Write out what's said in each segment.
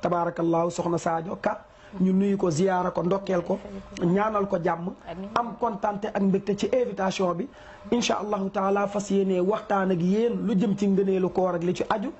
tabaarakallaahu soxna Sadio Ka ñu nuyu ko ziyaara ko ndokkeel ko ñaanal ko jàmm am kontante ak mbégte ci invitation bi incha allahu taala fas yéenee waxtaan ak yéen lu jëm ci ngëneelu koor ak li ci aju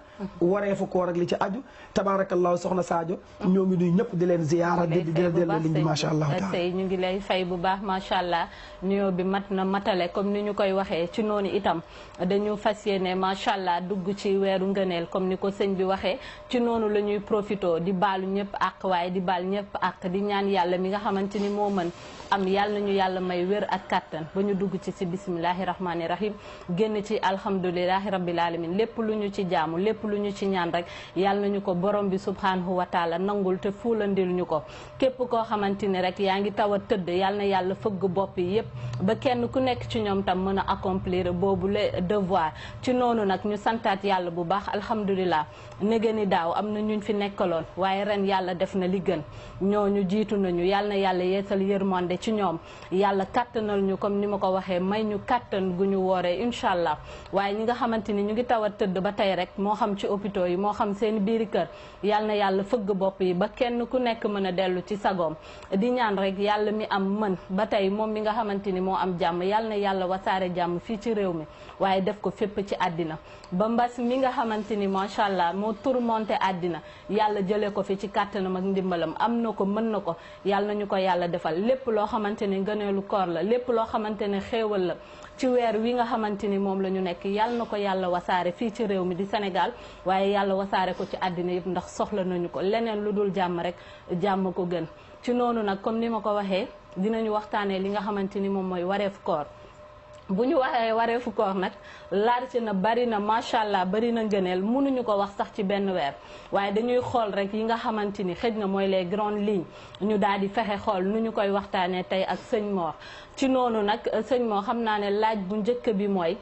wareefu koor ak li ci aju tabaarakallaahu soxna Sadio ñoo ngi nuyu ñëpp di leen ziyaara di delloo liñ bi macha allah taala tey ñu ngi lay fay bu baax macha allah nuyoo bi mat na matale comme ni ñu koy waxee ci noonu itam dañu fas yéene macha allah dugg ci weeru ngëneel comme ni ko sëñ bi waxee ci noonu la ñuy profito di baalu ñëpp ak waaye di baal ñëpp ak di ñaan yàlla mi nga xamante ni moo mën am yàlla nañu yàlla may wér ak kattan ba ñu dugg ci si bisimilahi rahmaani rahim génn ci alhamdulilahi rabbil alamin lépp lu ñu ci jaamu lépp lu ñu ci ñaan rek yàlla nañu ko borom bi subhanahu wa taala nangul te fuulandil ñu ko képp koo xamante ni rek yaa ngi taw a tëdd yàlla na yàlla fëgg bopp yi yépp ba kenn ku nekk ci ñoom tam mën a accomplir boobu le devoir ci noonu nag ñu santaat yàlla bu baax alhamdulilah nege ni daaw am na ñuñ fi nekkaloon waaye ren yàlla def na li gën ñooñu jiitu nañu yàlla na yàlla yeesal yërmande ci ñoom yàlla kàttanal ñu comme ni ma ko waxee may ñu kàttan gu ñu wooree incha allah waaye ñi nga xamante ni ñu ngi taw a tëdd ba tey rek moo xam ci hôpitaux yi moo xam seen biiri kër yàlla na yàlla fëgg bopp yi ba kenn ku nekk mën a dellu ci sagoom di ñaan rek yàlla mi am mën ba tey moom mi nga xamante ni moo am jàmm yàlla na yàlla wasaare jàmm fii ci réew mi waaye def ko fépp ci àddina ba mbas mi nga xamante ni macha allah moo tourmenté àddina yàlla jëlee ko fi ci kàttanam ak ndimbalam am na ko mën na ko yàlla nañu ko yàlla defal lépp loo xamante ni ngëneelu koor la lépp loo xamante ne xéewal la ci weer wi nga xamante ni moom la ñu nekk yàlla na ko yàlla wasaare fii ci réew mi di Sénégal waaye yàlla wasaare ko ci àddina yëpp ndax soxla nañu ko leneen lu dul jàmm rek jàmm ko gën ci noonu nag comme ni ma ko waxee dinañu waxtaanee li nga xamante ni moom mooy wareefu koor bu ñu waxee wareefu koor nag large na bari na macha allah bari na ngëneel mënuñu ko wax sax ci benn weer waaye dañuy xool rek yi nga xamante ni xëj na mooy les grandes lignes ñu daal di fexe xool nu ñu koy waxtaanee tey ak sëñ Mor ci noonu nag sëñ Mor xam naa ne laaj bu njëkk bi mooy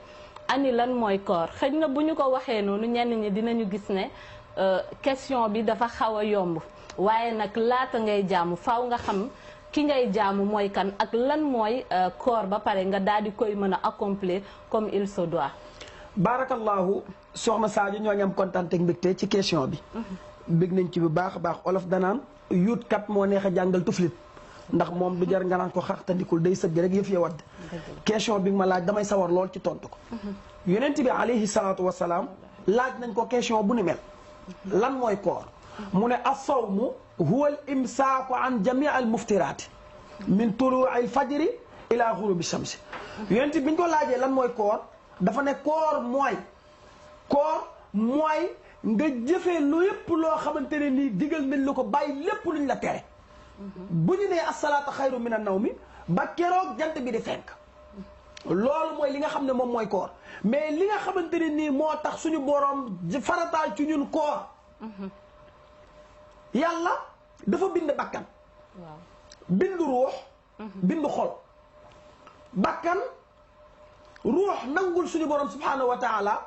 ani lan mooy koor xëj na bu ñu ko waxee noonu ñenn ñi dinañu gis ne question bi dafa xaw a yomb waaye nag laata ngay jaamu faaw nga xam ki ngay jaamu mooy kan ak lan mooy koor ba pare nga daal di koy mën a accomplir comme il se doit. barakallahu soxna Sadio ñoo ngi am kontaan ak mbégte ci question bi. bég nañ ci bu baax a baax olof danaan yuut kat moo neex a jàngal tuflit ndax moom du jar nga naan ko xaxtandikul day sëgg rek yëf ya wadd question bi ma laaj damay sawar lool ci tontu ko. yonent bi alayhi salaatu wa salaam laaj nañ ko question bu ni mel. lan mooy koor. mu ne as-sawmu huwa al-imsaaku an jamii al-muftiraat min tuluu al-fajri ila ghurubi shamsi. yonent bi ñu ko laajee lan mooy koor dafa ne koor mooy nga jëfee lu yépp loo xamante ne nii digal nañ la ko bàyyi lépp luñ la tere. bu ñu nee as-salaatu xayru min an-nawmi ba keroog jant bi di fenk. loolu mooy li nga xam ne moom mooy koor mais li nga xamante ne nii moo tax suñu boroom farataal ci ñun koor. yàlla dafa bind bakkan bind ruux bind xol bakkan ruux nangul suñu borom subhanahu wa taala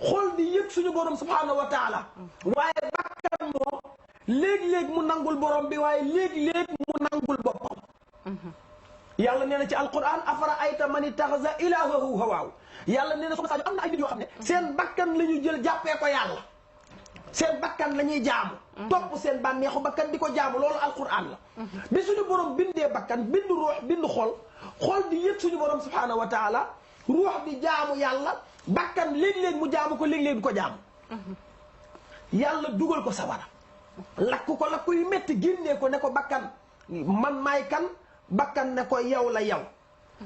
xol di yëg suñu borom subhanahu wa taala waaye bakkan moo léeg-léeg mu nangul borom bi waaye léeg-léeg mu nangul boppam yàlla nee na ci alquran afara ayta man ittaxasa ilaahahu hawaahu yàlla nee na soxna Sadio am na ay nit yoo xam ne seen bakkan la ñu jël jàppee ko yàlla seen bakkan la ñuy jaamu topp seen bànneexu bakkan di ko jaamu loolu alquran la bi suñu borom bindee bakkan bind ruux bind xol di yëg suñu borom subhanahu wa taala ruux di jaamu yàlla bakkan léeg-léeg mu jaamu ko léeg-léeg du ko jaamu yàlla dugal ko sawara lakk ko lakk yu métti génnee ko ne ko bakkan man maay kan bakkan ne ko yow la yow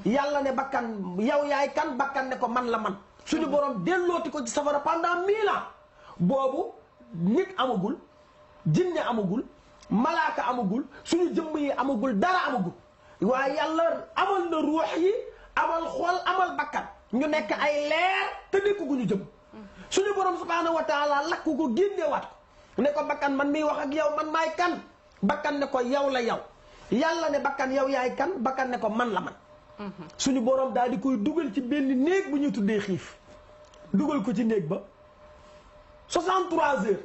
yàlla ne bakkan yow yaay kan bakkan ne ko man la man suñu borom dellooti ko ci safara pendant 1000 ans boobu nit amagul jinne amagul malaaka amagul suñu jëmm yi amagul dara amagul waaye yàlla amal na ruux yi amal xol amal bakkan ñu nekk ay leer te nekk gu ñu jëm suñu borom subhanahu wa taala lakk ko génneewaat ko ne ko bakkan man miy wax ak yow man maay kan bakkan ne ko yow la yow yàlla ne bakkan yow yaay kan bakkan ne ko man la man suñu borom daal di koy dugal ci benn néeg bu ñuy tuddee xiif dugal ko ci néeg ba 63 heures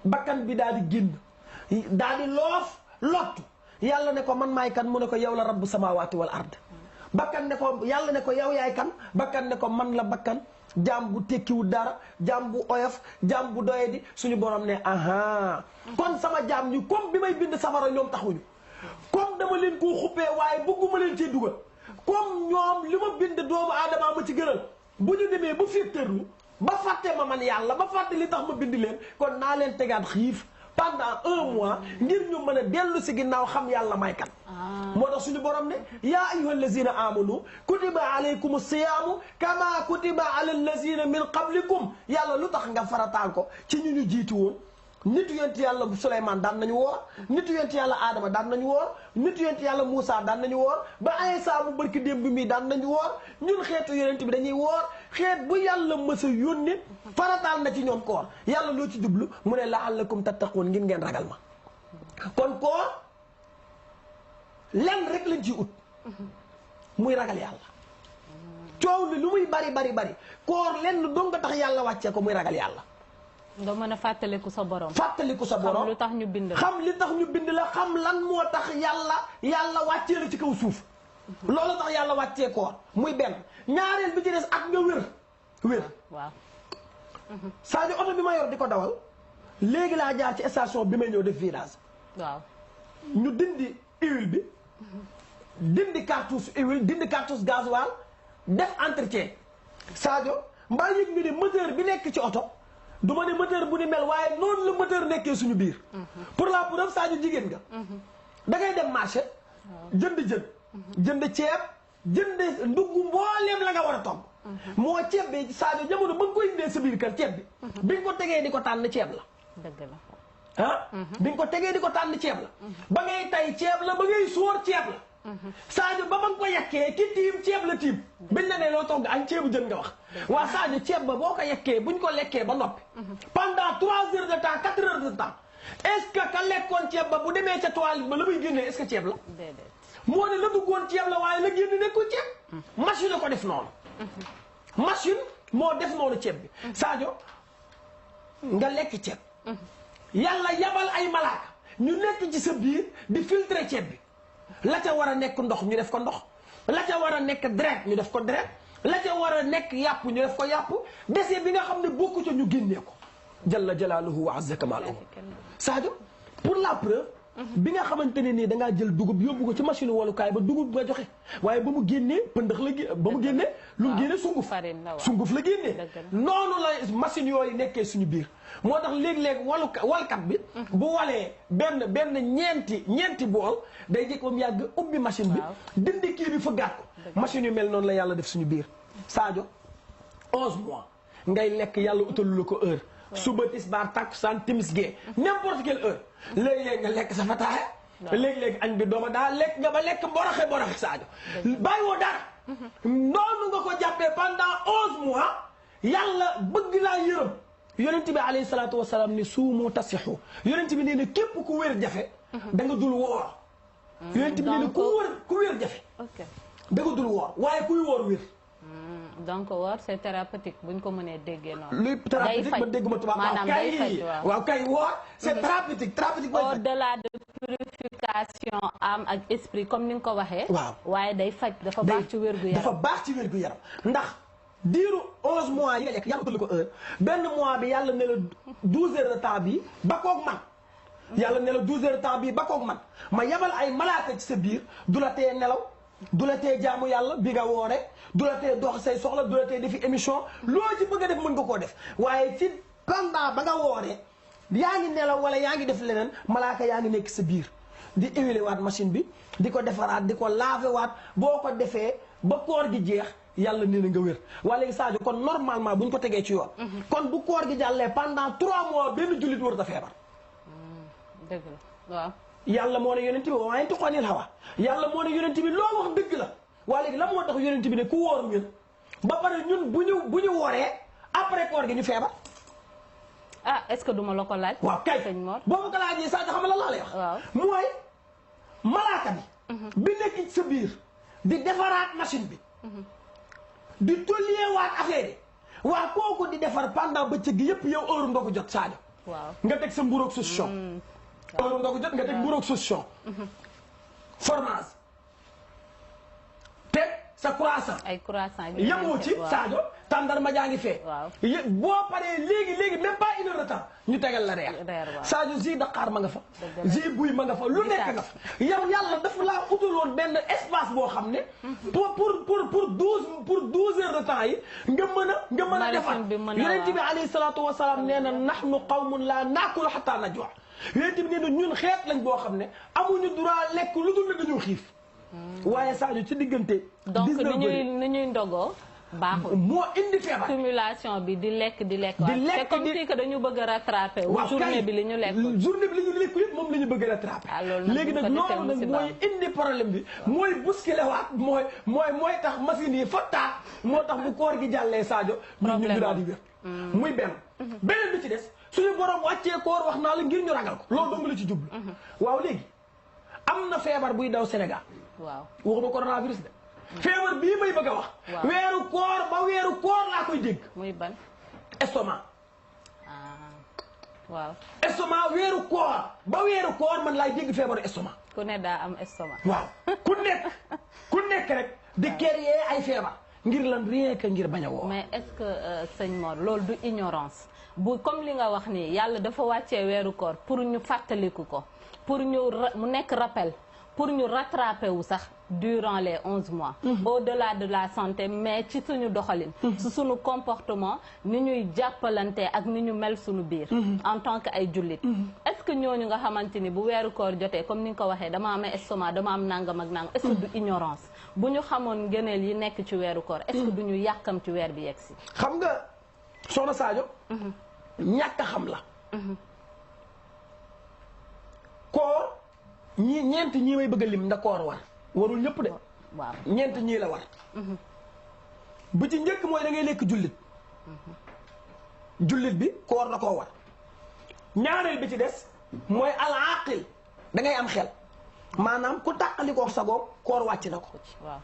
bakkan bi daal di génn daal di lottu yàlla ne ko man maay kan mu ne ko yow la rabbu samawati wal ard bakkan ne ko yàlla ne ko yow yaay kan bakkan ne ko man la bakkan jaam bu tekkiwu dara jaam bu oyof jaam bu doyadi suñu borom ne aha kon sama jaam ñi comme bi may bind safara ñoom taxuñu comme dama leen koo xuppee waaye bëgguma leen cee dugal comme ñoom li ma bind doomu aadama ma ci gënal bu ñu demee ba féeteerlu ba fàtte ma man yàlla ba fàtte li tax ma bind leen kon naa leen tegaat xiif pendant 1 mois ngir ñu mën a dellu si ginnaaw xam yàlla may kan moo tax suñu borom ne yaa ayyuha allazina amanu kutiba alaykum siyaamu kama kutiba ala allazina min qablikum yàlla lu tax nga farataal ko ci ñu jiitu woon nitu yonent yàlla Souleymane daan nañu woor nitu yonent yàlla Adama daan nañu woor nitu yonent yàlla Moussa daan nañu woor ba Aysa mu barki démb bi mii daan nañu woor ñun xeetu yonent bi dañuy woor xeet bu yàlla mës a yónni farataal na ci ñoom koor yàlla loo ci jublu mu ne la'allakum tattaqun ngir ngeen ragal ma kon koor lenn rek lañ ciy ut muy ragal yàlla coow li lu muy bari koor lenn dong nga tax yàlla wàccee ko muy ragal yàlla nga mën a fàttaliku sa borom. fàttaliku sa borom xam lu tax ñu bind la. xam li tax ñu bind la xam lan moo tax yàlla wàccee la ci kaw suuf. loolu tax yàlla wàccee koor muy benn ñaareel bi ci des ak nga wér. waaw. Sadio oto bi ma yor di ko dawal léegi laa jaar ci station bi may ñëw def virage. waaw. ñu dindi huile bi. dindi cartouche huile dindi cartouche gasoil def entretien. Sadio mbaa yëg nga ni moteur bi nekk ci oto. du ma ne moteur bu ni mel waaye noonu la moteur nekkee suñu biir. pour la preuve Sadio jigéen nga. da ngay dem marché. jënd jënd ceeb jënd ndugg mbooleem la nga war a togg. moo ceeb bi Sadio jamono ba nga koy indee sa biir kër ceeb bi. bi nga ko tegee di ko tànn ceeb la. dëgg la. ah. bi nga ko tegee di ko tànn ceeb la. ba ngay tay ceeb la ba ngay sóor ceeb la. Sadio ba nga ko yekkee ki tiim ceeb la tiim. biñ la ne loo togg añ ceebu jën nga wax. waa Sadio ceeb ba boo ko yekkee buñ ko lekkee ba noppi. pendant 3 heures de temps 4 heures de temps est-ce que ka lekkoon ceeb ba bu demee ca toilette ba la muy génnee est-ce que ceeb la. déedéet. moo ne la duggoon ceeb la waaye la génn nekkul ceeb. machine la ko def noonu. machine moo def noonu ceeb bi. Sadio nga lekk ceeb. yàlla yabal ay malaaka ñu nekk ci sa biir di filtrer ceeb bi. la ca war a nekk ndox ñu def ko ndox la ca war a nekk deret ñu def ko deret la ca war a nekk yàpp ñu def ko yàpp dese bi nga xam ne bokku ca ñu génnee ko jalla jalaaluhu wa azza kamaaluhu Sadio pour la preuve bi nga xamante ne nii dangaa jël dugub yóbbu ko ci machine walukaay ba dugub nga joxe waaye ba mu génnee pëndax la ba mu génnee lu mu génnee sunguf la génnee noonu la machine yooyu nekkee suñu biir moo tax léeg-léeg walkat bi bu walee benn ñeenti bool day jëkk ba mu yàgg ubbi machine bi dindi kii bi fëggaat ko machine yu mel noonu la yàlla def suñu biir Sadio 11 mois ngay lekk yàlla utalu la ko heure suba tisbaar takkusaan timis gee n'importe quelle heure léeg-léeg nga lekk sa fataaya léeg-léeg añ bi dooma daa lekk nga ba lekk mboroxe Sadio bàyyiwoo dara noonu nga ko jàppee pendant 11 mois yàlla bëgg laa yërëm yonent bi alayhi salaatu wasalaam ni suumu tasixu yonent bi nee na képp ku wér jafe da nga dul woor yonent bi nee na ku wér jafe da nga dul woor waaye kuy woor wér donc woor c'est thérapeutique buñ ko mënee déggee noonu. luy thérapeutique ba dégguma tubaab maanaam day faj waaw kay woor c'est thérapeutique au-delà de purification âme ak esprit comme ni nga ko waxee. waaw waaye day faj dafa baax ci wér-gu-yaram. dafa baax ci wér-gu-yaram ndax diiru 11 mois yi nga lekk yàlla utal ko heure benn mois bi yàlla ne la 12 heures de temps bi ba koog man. yàlla ne la 12 heures de temps bi ba koog man ma yabal ay malaaka ci sa biir du la tee nelaw. du la tee jaamu yàlla bi nga woore du la tee dox say soxla du la tee defi émission loo ci bëgg a def mën nga koo def waaye ci pendant ba nga wooree yaa ngi nelaw wala yaa ngi def leneen malaaka yaa ngi nekk sa biir di huiler waat machine bi di ko defaraat di ko laver waat boo ko defee ba koor gi jeex yàlla nee na nga wér waaye léegi Sadio kon normalement bu ñu ko tegee ci yoon kon bu koor gi jàllee pendant 3 mois benn jullit warut a feebar dëgg la waaw yàlla moo ne yonent bi waaye tuqanil hawa yàlla moo ne yonent bi loo wax dëgg la waaye léegi la moo tax yonent bi ne ku wóor ngeen ba pare ñun bu ñu wooree après koor gi ñu feebar. ah est-ce que duma la ko laaj. waaw kay sëñ Mor boobu ko laajee Sadio xam nga lan laa lay wax. waaw mooy malaaka bi. bi nekk ci sa biir di defaraat machine bi. di tolluwaat affaire yi waa kooku di defar pendant bëccëg gi yëpp yow heure nga ko jot Sadio. waaw nga teg sa mburoog solution. heure nga ko jot nga teg mburoog solution. fromage teg sa croissant. ay croissant yemoo ci Sadio tàndarma jaa ngi fee. boo paree léegi même pas une heure de temps ñu tegal la reer. Sadio zi Dakar ma nga fa. zi buy ma nga fa lu nekk nga fa. yow yàlla dafa laa utaloon benn espace boo xam ne. pour 12 heures de temps yi nga mën a defar. yonent bi alayhi salaatu wa salaam nee na nahnu qawmun la naakulu hatta najua. yonent bi nee na ñun xeet lañ boo xam ne amuñu droit lekk lu dul ne dañoo xiif. waaye Sadio ci diggante. donc ni ñuy ndogoo baaxul. moo indi feebar. stimulation bi di lekk. c'est comme si que dañu bëgg a rattraper. journée bi li ñu lekk. journée bi li ñu lekk yëpp moom la ñu bëgg a rattraper. léegi nag loolu nag mooy indi problème bi. mooy bousculé waat mooy tax machine yi fattaat moo tax bu koor gi jàllee Sadio. problème ñu daal di wér. muy benn. beneen bi ci des suñu borom wàccee koor wax naa la ngir ñu ragal ko. loolu dong la ci jublu. waaw léegi am na feebar buy daw Sénégal. waaw waxuma coronavirus de. feebar bii may bëgg a wax. weeru koor ba weeru koor laa koy dégg. muy ban. estomac. waaw. estomac weeru koor ba weeru koor man laay dégg feebaru estomac. ku ne daa am estomac. waaw ku nekk rek. di créer ay feebar. ngir lan rien que ngir bañ a woo. mais est-ce que sëñ Mor loolu du ignorance bu comme li nga wax nii yàlla dafa wàccee weeru koor pour ñu fàttaliku ko pour mu nekk rappel. pour ñu rattraper wu sax durant les 11 mois. Au-delà de la santé mais ci suñu doxalin. ci suñu comportement ni ñuy jàppalante ak ni ñu mel suñu biir. en tant que ay jullit. est-ce que ñooñu nga xamante ni bu weeru koor jotee comme ni nga ko waxee dama am estomac dama am nangam ak nangam est-ce que du ignorance bu ñu xamoon ngëneel yi nekk ci weeru koor est-ce que du ñu yàkkam ci weer bi yegg si. xam nga soxna Sadio. ñàkk a xam la. koor. ñeent ñii may bëgg a lim nda koor war warul ñëpp de. waaw ñeent ñii la war. bu ci njëkk mooy da ngay lekk jullit. jullit bi koor da koo war. ñaareel bi ci des mooy al aqil da ngay am xel maanaam ku tàqalikoo sagoom koor wàcc na ko. waaw.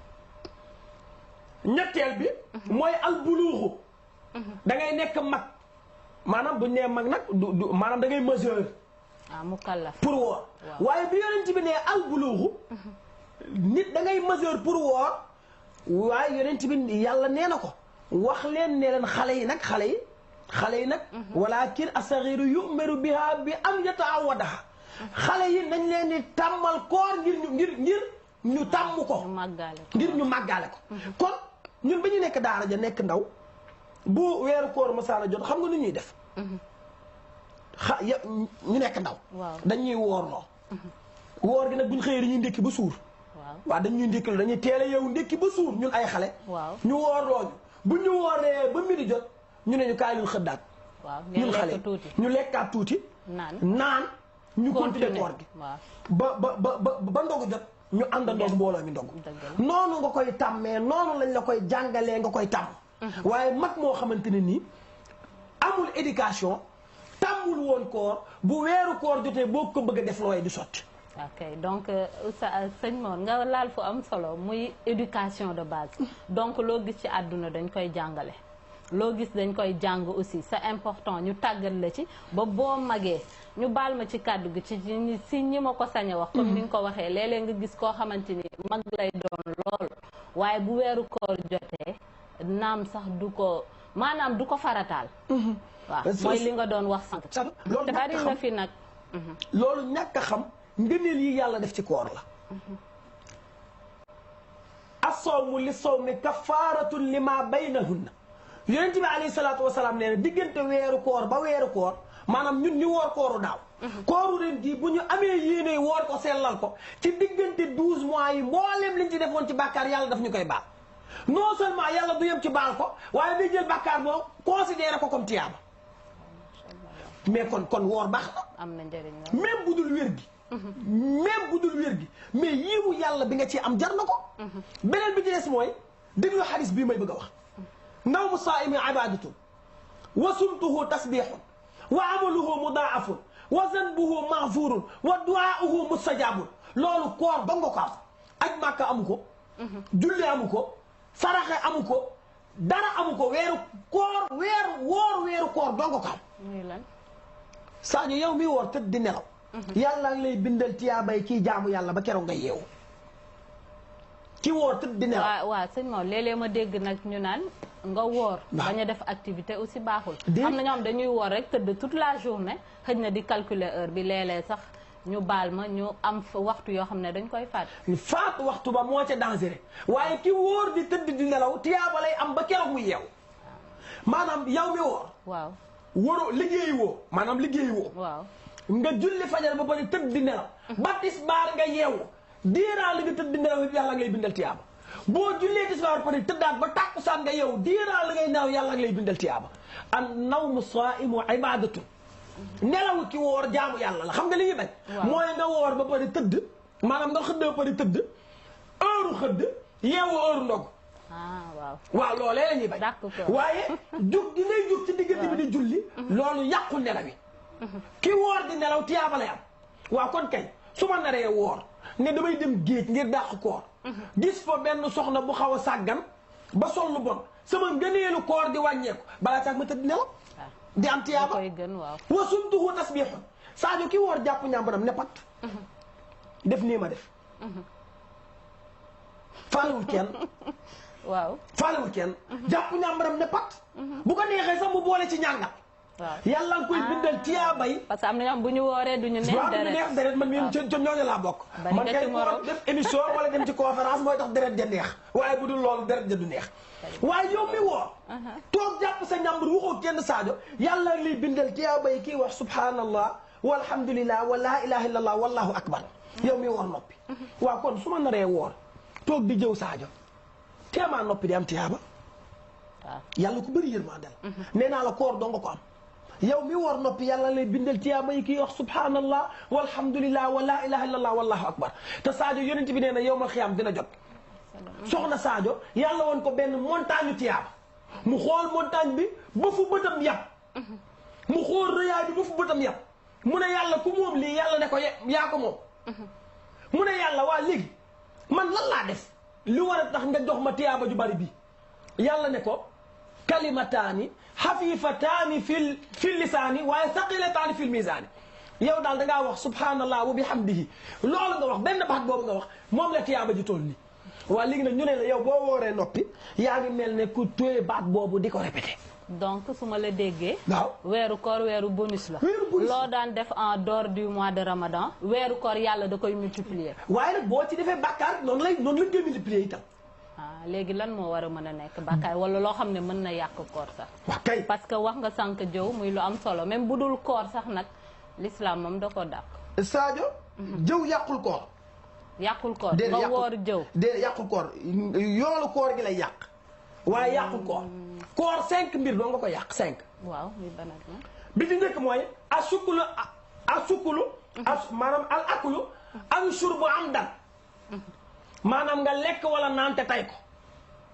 ñetteel bi. mooy al buluuxu. da ngay nekk mag maanaam buñ nee mag nag du maanaam da ngay majeur. mukallaf pour woor. waaye bi yonent bi ne al buluuxu nit da ngay majeur pour woor waaye yonent bi yàlla nee na ko wax leen ne leen xale yi nag walakin asagiru yu'maru biha bi an yataawadaha xale yi nañ leen di tàmmal koor ngir ñu tàmm ko ngir ñu màggaale ko kon ñun ba ñu nekk daara ja nekk ndaw bu weeru koor masaana jot xam nga nu ñuy def ñu nekk ndaw dañuy woorloo woor gi nag buñ xëyee dañuy ndékki ba suur waaw dañuy ndékki lu dañuy teel a yeewu ndékki ba suur ñun ay xale ñu woorloo bu ñu wooree ba midi jot ñu ne ñu kaay lu xëddaat ñun xale ñu lekkaat tuuti naan ñu continuer koor gi ba ndogu jot ñu àndandoo mbooloo mi ndogu noonu nga koy tàmmee noonu lañ la koy jàngalee nga koy tàmm waaye mag moo xamante ne nii amul éducation tàmmul woon koor bu weeru koor jotee boo ko bëgg a def looy di sotti. ok donc sëñ Mor nga laal fu am solo muy éducation de base donc loo gis ci àdduna dañ koy jàngale loo gis dañ koy jàng aussi c'est important ñu tàggat la ci ba boo magee ñu baal ma ci kàddu gi ci ñi ma ko sañ a wax comme ni nga ko waxee léeg-léeg nga gis koo xamante ni mag lay doon lool waaye bu weeru koor jotee naam sax du ko maanaam du ko farataal waaw mooy li nga doon wax sànq. loolu bari na fi nag. loolu ñàkk a xam ngëneel yi yàlla def ci koor la. as-sawmu lis-sawmi kafaaratun limaa baynahunna. yonent bi alayhi salaatu wa salaam nee na diggante weeru koor ba weeru koor maanaam ñun ñu woor kooru daaw. kooru ren jii bu ñu amee yéene woor ko sellal ko ci diggante 12 mois yi mboolem liñ ci defoon ci bàkkaar yàlla daf ñu koy baal non seulement yàlla du yem ci baal ko waaye day jël bàkkaar boo considéré ko comme tiyaaba. mais kon woor baax na. am na njëriñ même bu dul wér gi. même bu dul wér gi mais yiwu yàlla bi nga ci am jar na ko. beneen bi ci des mooy déglu xadis bii may bëgg a wax. nawmu saa'imi ibadatun wa sumtuhu tasbihun wa amaluhu mudaafun wa zanbuhu maghfurun wa du'aa'uhu mustajabun loolu koor ba nga ko am. aj màkka amu ko. julli amu ko. saraxe amu ko. dara amu ko weeru koor weeru koor doo nga ko am. Sadio yow mi woor tëdd di nelaw. yàlla ngi lay bindal tiyaabay kii jaamu yàlla ba keroog nga yeewu. ki woor tëdd di nelaw. waaw sëñ Maodo léeg-léeg ma dégg nag ñu naan nga woor. bañ a def activité aussi baaxul. am na ñoo xam dañuy woor rek tëdd toute la journée xëj na di calculer heure bi léeg-léeg sax ñu baal ma ñu am waxtu yoo xam ne dañ koy faat. faat waxtu ba moo ca dangereux waaye ki wóor di tëdd di nelaw tiyaaba lay am ba keroog muy yeew maanaam yow mi woor. waaw wóoroo liggéeyi woo maanaam liggéeyi woo. waaw nga julli fajar ba pare tëdd di nelaw. ba tisbaar nga yeewu diiraa li nga tëdd di nelaw yàlla ngay bindal tiyaaba boo jullee tisbaar ba pare tëddaat ba tàkkusaan nga yeewu diiraa li ngay nelaw yàlla ngay bindal tiyaaba an nawmu saa'imu ibaadatu nelaw ki woor jaamu yàlla la xam nga li ñuy bañ. mooy nga woor ba pare tëdd maanaam nga xëdd ba pare tëdd heure xëdd yeewu heure ndogu. waaw loolee la ñuy bañ. waaye jug di ngay jug ci diggante bi di julli. loolu yàqul nelaw yi. ki woor di nelaw tiyaaba lay am. waaw kon kay su ma naree woor ne damay dem géej ngir dàq koor. gis fa benn soxna bu xaw a sàggan ba sol lu bon sama ngëneelu koor di wàññeeku balaa sax ma tëdd nelaw. di am tiyaaba wa sumtuhu tasbihun Sadio ki woor jàpp ñàmbaram ne pat def nii ma def faalewul kenn faalewul kenn jàpp ñàmbaram ne pat bu ko neexee sax mu boole ci ñàngal yàlla nga koy bindal tiyaaba yi parce que am na ñoo bu ñu wooree du ñu neex deret man mii ca ñooñu laa bokk man kay woor def émission wala dem ci conférence mooy tax deret ja neex waaye bu dul loolu deret ja du neex waaye yow mi woor toog jàpp sa ñàmbur waxoo kenn Sadio yàlla liy bindal tiyaaba yi kii wax subhanallah walhamdulillah wa la ilaha illallah wallahu akbar yow mi woor noppi waaw kon su ma naree woor toog di jëw Sadio teemaa noppi di am tiyaaba yàlla ko bëri yërmande la nee naa la koor doo nga ko am yow mi woor noppi yàlla lay bindal tiyaaba yi kii wax subhanallah walhamdulillah wa la ilaha illallah wallahu akbar te Sadio yonent bi nee na yow ma xiyaam dina jot soxna Sadio yàlla woon ko benn montagne tiyaaba mu xool montagne bi ba fu bëtam yàpp mu xool rëyaay bi ba fu bëtam yàpp mu ne yàlla ku moom lii yàlla ne ko yaa ko moom mu ne yàlla waa léegi man lan laa def li war a tax nga jox ma tiyaaba ju bari bi yàlla ne ko kalimataani xafifataani fil lisaani waaye saqilataani fil misaani yow daal dangaa wax subhanallah wa bihamdihi loolu nga wax benn baat boobu nga wax moom la tiyaaba ji toll nii waaw léegi nag ñu ne la yow boo wooree noppi yaa ngi mel ne ku téye baat boobu di ko répété. donc su ma la déggee. waaw weeru koor weeru bonus la. loo daan def en dehors du mois de Ramadan. weeru koor yàlla da koy multiplier. waaye nag boo ci defee bàkkaar noonu lañ koy multiplier itam. léegi lan moo war a mën a nekk bàkkaar wala loo xam ne mën na yàq koor sax. waaw kay parce que wax nga sànq jëw muy lu am solo même bu dul koor sax nag l'islam moom da ko dàq. Sadio. jëw yàqul koor. yàqul koor nga woor jëw déedéet yàqul koor yoolu koor gi lay yàq waaye yàqul koor koor 5 mbir doo nga ko yàq 5 waaw muy banat na bi di njëkk mooy asukulu maanaam al akulu an shurbu amdan maanaam nga lekk wala naan te tay ko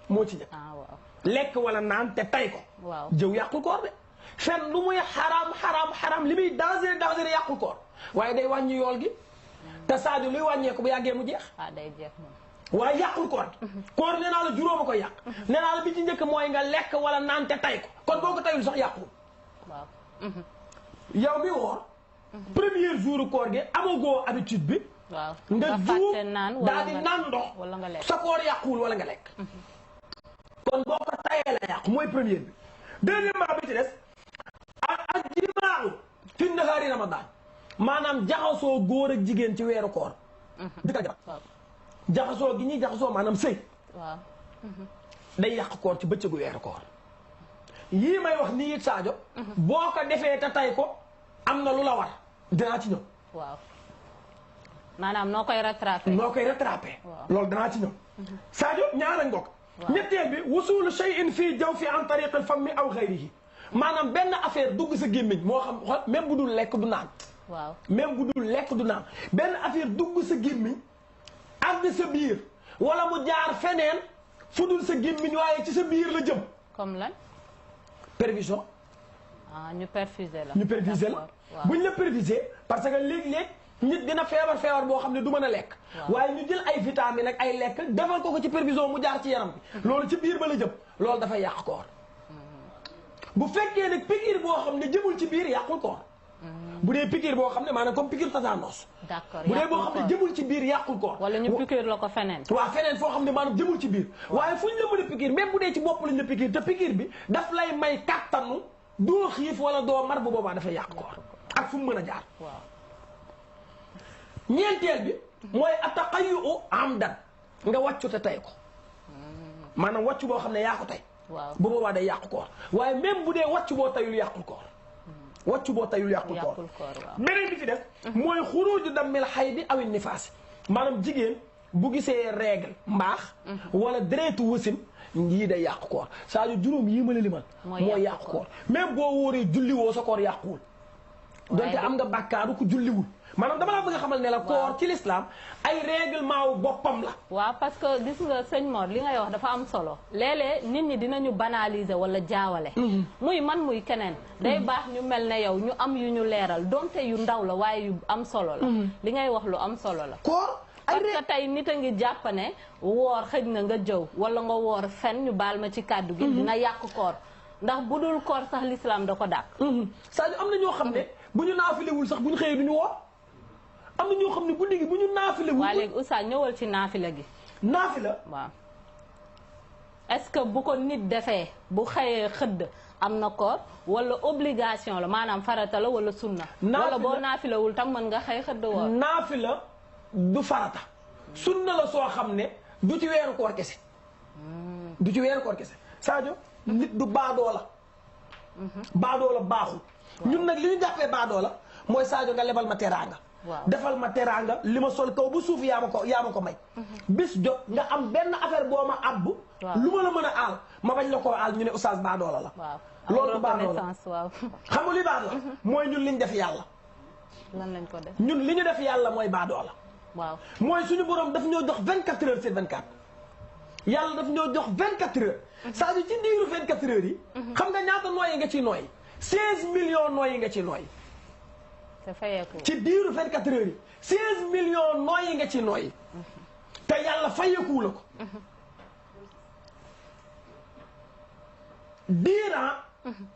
moo ci njëkk waaw lekk wala naan te tay ko waaw jëw yàqul koor de fen lu muy xaraam li muy danger yàqul koor waaye day wàññi yool gi te Sadio luy wàññeeku bu yàggee mu jeex. day jeex moom. waaye yàqul koor. koor nee naa la juróoma ko yàq. nee naa la bi ci njëkk mooy nga lekk wala naan te tay ko kon boo ko tayul sax yàqul. waaw. yow mi woor. premier jour koor gi amagoo habitude bi. waaw nga fàtte naan daal di naan ndox. wala nga lekk sa koor yàquwul wala nga lekk. kon boo ko tayee la yàqu mooy premier bi. deuxièmement bi ci des ak jimaaru fi nahaari Ramadan. maanaam jaxasoo góor ak jigéen ci weeru koor. jëkkër jabar jaxasoo gi ñuy jaxasoo maanaam sëy. waaw. day yàq koor ci bëccëgu weeru koor. yii may wax nii it Sadio. boo ko defee te tay ko am na lu la war dinaa ci ñëw. waaw maanaam noo koy rattrapé. noo koy rattrapé. loolu danaa ci ñëw. Sadio ñaara ngokk. ñetteel bi wusulu shay'in fii jawfi an tariq al fammi aw ghayrihi maanaam benn affaire dugg sa gémmiñ moo xam xool même bu dul lekk du naan. waaw même bu dul lekk du naan benn affaire dugg sa gémmiñ àgg sa biir wala mu jaar feneen fu dul sa gémmiñ waaye ci sa biir la jëm. comme lan. perfusion. ñu perfusé la. ñu perfusé la buñ la perfusé parce que léeg-léeg nit dina feebar boo xam ne du mën a lekk. waaye ñu jël ay vitamines ak ay lekk defal ko ci perfusion mu jaar ci yaram bi. loolu ci biir ba la jëm loolu dafay yàq koor. bu fekkee nag piqûre boo xam ne jëmul ci biir yàqul koor. bu dee piqûre boo xam ne maanaam comme piqûre tétanos. d'accord bu dee boo xam ne jëmul ci biir yàqul koor. wala ñu piqûre la ko feneen. waaw feneen foo xam ne maanaam jëmul ci biir. waaye fu ñu la mën a piqûre même bu dee ci bopp lañ la piqûre te piqûre bi daf lay may kattanu doo xiif wala doo mar bu boobaa dafay yàq koor ak fu mu mën a jaar. waaw ñeenteel bi mooy ataqayyu amdan nga wàccu te tey ko maanaam wàccu boo xam ne yaa ko tey. waaw bu boobaa day yàqu koor waaye même bu dee wàccu boo tayul yàqul koor. wàccu boo tayul yàqul koor beneen bi ci def mooy xuruuju dammil xaydi aw nifaas maanaam jigéen bu gisee règle mbaax wala deretu wasin yii day yàqu koor c'est-à-dire juróom yii ma la limal mooy yàqu koor même boo wóoree julliwoo sa koor yàquwul donte am nga bàkkaaru ku julliwul maanaam dama la bëgg a xamal ne la koor ci l'islam ay règlement wu boppam la. waaw parce que gis nga sëñ Mor li ngay wax dafa am solo léeg-léeg nit ñi dinañu banaliser wala jaawale. muy man muy keneen. day baax ñu mel ne yow ñu am yu ñu leeral donte yu ndaw la waaye yu am solo la. li ngay wax lu am solo la. koor parce que tey nit a ngi jàpp ne woor xëj na nga jëw wala nga woor fen ñu baal ma ci kàddu gi. dina yàq koor ndax bu dul koor sax l'islam da ko dàq. c'est-à-dire am na ñoo xam ne bu ñu naafilewul sax bu ñu xëyee du ñu woor. am na ñoo xam ne guddi gi bu ñu naafile wu. waaw léegi Oustaz ñëwal ci naafila gi. naafila waaw est-ce que bu ko nit defee bu xëyee xëdd am na koor wala obligation la maanaam farata la wala sunna. wala boo naafilawul tam mën nga xëy xëdd woor. naafila du farata. sunna la soo xam ne du ci weeru koor kese. du ci weeru koor kese Sadio. nit du baadoo la. baadoo la baaxul. ñun nag li ñu jàppee baadoo la mooy Sadio nga lebal ma teraanga. defal ma teraanga li ma sol kaw bu suuf yaa ma ko may. bis jot nga am benn affaire boo ma àbb. lu ma la mën a aal ma bañ la koo aal ñu ne oustaz baadoola la. loolu baadoola xam nga li baad la mooy ñun liñ def yàlla. lan lañ ko def ñun li ñu def yàlla mooy baadoola. waaw mooy suñu borom daf ñoo jox 24 heures sur 24. yàlla daf ñoo jox 24 heures. c'est-à-dire ci diiru 24 heures yi. xam nga ñaata nooyi nga ciy nooyi. 16 millions nooyi nga ciy nooyi. ci diiru 24 heures yi 16 millions nooyi nga ci nooyi. te yàlla fayeeku la ko. diiraan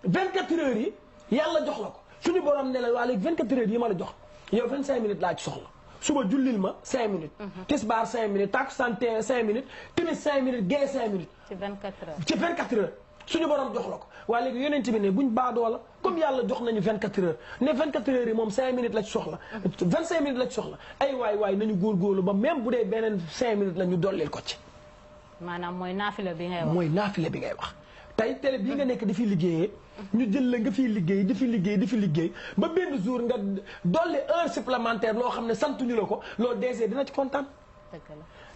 24 heures yi yàlla jox la ko suñu borom ne la waa léegi 24 heures yi ma la jox yow 25 minutes laa ci soxla suba jullil ma 5 minutes. tisbaar 5 minutes takkusaan 5 minutes timis 5 minutes gee 5 minutes. ci 24 heures ci 24 heures suñu borom jox la ko waaye léegi yonent bi ne buñ baadoo la comme yàlla jox nañu 24 heures ne 24 heures yi moom 5 minutes la ci soxla. 25 minutes la ci soxla ay waay nañu góorgóorlu ba même bu dee beneen 5 minutes la ñu dollil ko ci. maanaam mooy naafila bi ngay wax. mooy naafila bi ngay wax. tey télé bii nga nekk di fi liggéeyee ñu jël la nga fiy liggéey di fi liggéey ba benn jour nga dolli heure supplémentaire loo xam ne santuñu la ko loolu DG dina ci kontaan. dëgg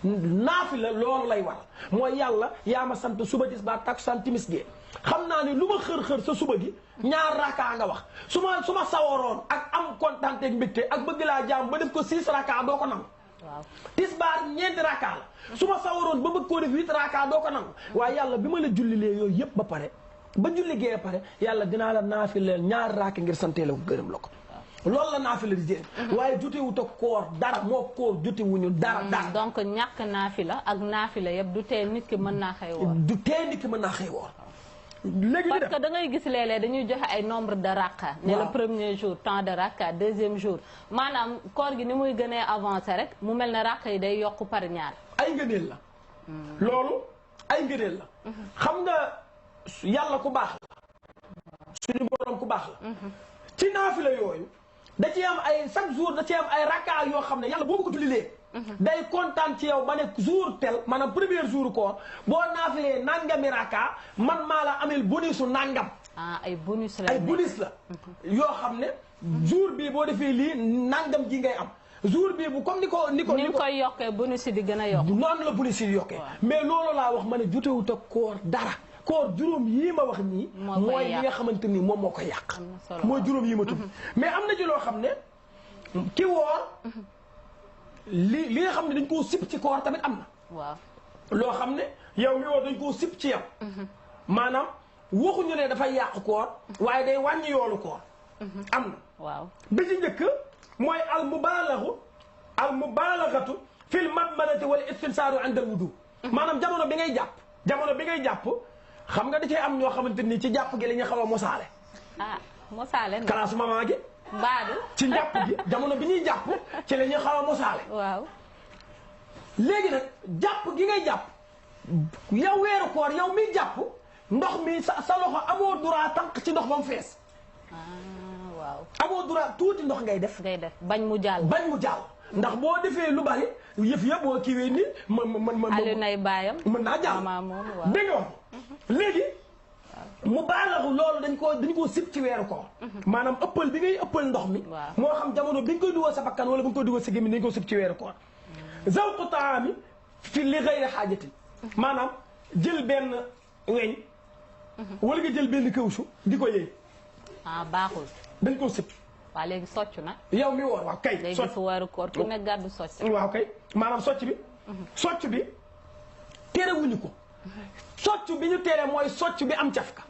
la naafila loolu lay waral mooy yàlla yaa ma sant suba tisbaar takkusaan timis gee xam naa ne lu ma xër sa suba gi ñaar raka nga wax su ma sawaroon ak am kontaan teeg mbégte ak bëgg laa jaam ba def ko 6 raka doo ko nangu. waaw tisbaar 4 raka la su ma sawaroon ba bëgg koo def 8 raka doo ko nangu waaye yàlla bi ma la jullilee yooyu yëpp ba pare ba julli gee pare yàlla dinaa la naafileel ñaar raka ngir santee la ko gërëm la ko. loolu la naafila di jëriñ. waaye jotewut ak koor dara moo koor jotewuñu dara. donc ñàkk naafila ak naafila yëpp du tee nit ki mën naa xëy woor. du tee nit ki mën naa xëy woor. léegi parce que da ngay gis léeg-léeg dañuy joxe ay nombre de rakka. ne le premier jour temps de rakka deuxième jour maanaam koor gi ni muy gënee avancé rek mu mel ne rakka yi day yokk par ñaar. ay ngëneel la. loolu ay ngëneel la. xam nga yàlla ku baax la. suñu borom ku baax la. ci naafila yooyu. da ci am ay chaque jour da ci am ay rakka yoo xam ne yàlla boo ko jullilee day kontaan ci yow ba ne jour tel maanaam premier jour koor boo naafilee nangami rakka man maa la amel bonusu nangam. ay bonus la ay bonus la. yoo xam ne jour bii boo defee lii nangam ji ngay am jour bii bu comme ni koy yokkee bonus yi di gën a yokk. noonu la bonus yi yokkee. mais loolu laa wax ma ne jotewut ak koor dara. koor juróom yii ma wax nii. mooy li nga xamante ni moom moo koy yàq. mooy juróom yii ma tudd. mais am na ci loo xam ne ki woor li nga xam ne dañ koo sib ci koor tamit am na. waaw loo xam ne yow mi woor dañ koo sib ci yow. maanaam waxuñu ne dafay yàq koor. waaye day wàññi yoolu koor. am na. waaw bi ci njëkk mooy al mubalagatu fil madmadati wal istinsaaru inda al wudu. maanaam jamono bi ngay jàpp. xam nga da cee am ñoo xamante ni ci jàpp gi la ñu xaw a mosaale. mosaale. classe maman gi. baadu ci njàpp gi jamono bi ñuy jàpp ci la ñuy xaw a mosaale. waaw. léegi nag jàpp gi ngay jàpp yow weeru koor yow miy jàpp ndox mi sa loxo amoo droit tànk ci ndox ba mu fees. waaw. amoo droit tuuti ndox ngay def. bañ mu jàll. bañ mu jàll ndax boo defee lu bari yëf yëpp boo kiiwee ni Aliou nay baayam. mën naa jàll. dégg nga wax léegi. mu baalaxu loolu dañ koo sib ci weeru koor. maanaam ëppal bi ngay ëppal ndox mi. moo xam jamono bi nga koy dugal sa bakkan wala bi nga koy dugal sa gémmiñ dañ koo sib ci weeru koor. zawqu taami fi li gayri xaajatin maanaam jël benn weñ. wala nga jël benn kawsu di ko yëy. baaxul. dañ koo sib. waaw léegi socc na. yow mi woor waaw kay. léegi su weeru koor ku ne gàddu socc. waaw kay maanaam socc bi. socc bi terewuñu ko. socc bi ñu tere mooy socc bi am cafka.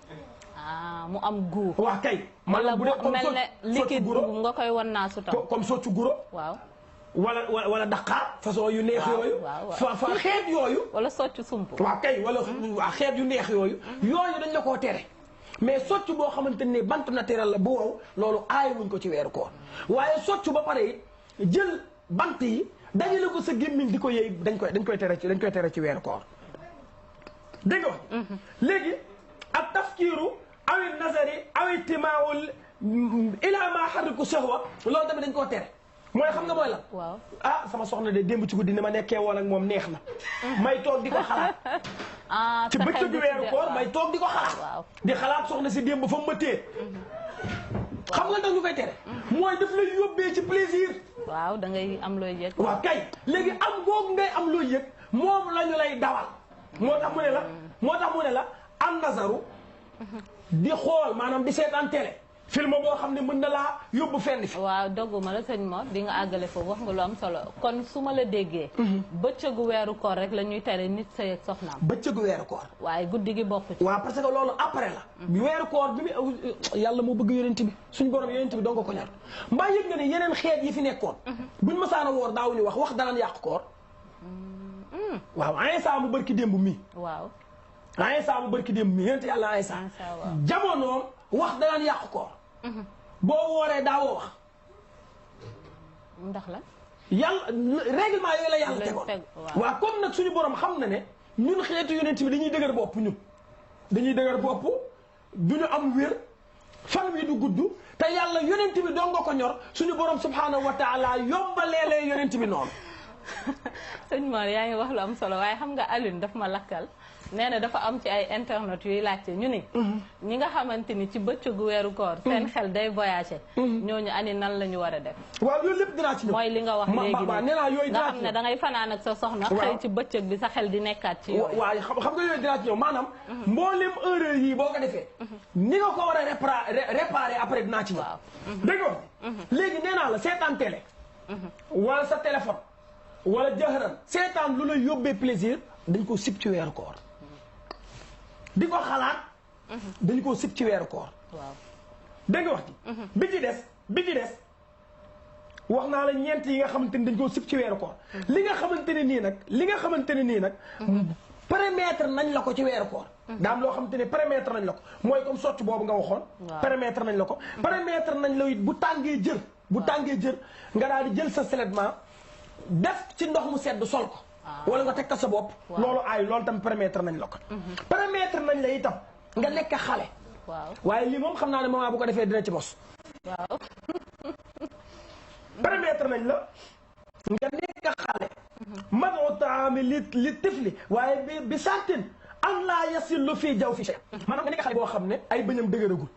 mu am gu. waaw kay. maanaam bu dee comme mel ne liquide nga koy wan naa su tam. comme socc guro. waaw. wala daqaar façon yu neex yooyu. fa xeet yooyu. wala socc sump. waaw kay wala xeet yu neex yooyu. yooyu dañ la koo tere. mais socc boo xamante ne bant naturel la bu wow loolu aay wuñ ko ci weeru koor waaye socc ba pare it jël bant yi dajale ko sa gémmiñ di ko yëy dañ koy tere ci weeru koor. dégg nga wax. léegi ak tafkiiru awi nazari awi timaawul ila ma xariku shahwa loolu tamit dañ koo tere. mooy xam nga mooy lan. waaw sama soxna de démb ci guddi ni ma nekkee woon ak moom neex na. may toog di ko xalaat. ci bëccëgu weeru koor may toog di ko xalaat. di xalaat soxna si démb fa mu ma téye. xam nga ndax ñu koy tere. mooy daf lay yóbbee ci plaisir. waaw da ngay am looy yëg. waaw kay léegi am googu ngay am looy yëg moom la ñu lay dawal. moo tax mu ne la am nazaru di xool maanaam di seetaan télé. film boo xam ne mën na laa yóbbu fenn fi. waaw dogguma la sëñ Mor di nga àggale foofu wax nga lu am solo kon su ma la déggee. bëccëgu weeru koor rek la ñuy tere nit sëy ak soxnaam. bëccëgu weeru koor. waaye guddi gi bokk ci. waaw parce que loolu après la. bi weeru koor bi mu yàlla moo bëgg yonent bi suñu borom yonent bi dong ko ñor mbaa yëg nga ne yeneen xeet yi fi nekkoon. buñ masaana woor daawuñu wax danaan yàq koor. waaw Aysa mu barki démb mii. waaw. Aysa mu barki démb mii yonent yàlla Aysa. jamonoom wax danaan yàq koor. boo wooree daawoo wax. ndax la. yàlla règlement yooyu la yàlla tegoon. waaw comme nag suñu borom xam na ne ñun xeetu yonent bi dañuy dëgër bopp ñun. dañuy dëgër bopp duñu am wér fan wi du gudd te yàlla yonent bi doo nga ko ñor suñu borom subhanahu wa taala yombaleelee yonent bi noonu. sëñ Mor yaa ngi wax lu am solo waaye xam nga Alioune daf ma lakkal. nee na dafa am ci ay internet yuy laajte ñu ni ñi nga xamante ni ci bëccëgu weeru koor seen xel day voyagé ñooñu ani nan la ñu war a def waaw loolu lépp dinaa ci ñëw mooy li nga wax léegi nii nga xam ne da ngay fanaan ak sa soxna xëy ci bëccëg bi sa xel di nekkaat ci yooyu waaw xam nga yooyu dinaa ci ñëw maanaam mboolem erreur yi boo ko defee ni nga ko war a réparer après dinaa ci ñëw dégg nga léegi nee naa la seetaan télé wala sa téléphone wala jëxëran seetaan lu la yóbbee plaisir dañ ko sib ci weeru koor di ko xalaat dañu ko sib ci weeru koor waaw dégg nga wax ci bi ci des wax naa la ñeent yi nga xamante ni dañ koo sib ci weeru koor li nga xamante ne nii nag permettre nañ la ko ci weeru koor daa am loo xamante ne permettre nañ la ko mooy comme socc boobu nga waxoon permettre nañ la ko permettre nañ la it bu tàngee jër nga daal di jël sa seulement def ci ndox mu sedd sol ko wala nga teg ko sa bopp loolu aay loolu tam permettre nañ la ko permettre nañ la itam nga nekk xale waaye lii moom xam naa ne maman bu ko defee dina ci mos waaw permettre nañ la nga nekk xale mado taami li tifli waaye bi santin an laa yasillu fii jaw fi shay maanaam nga nekk xale boo xam ne ay bëñam dëgëragul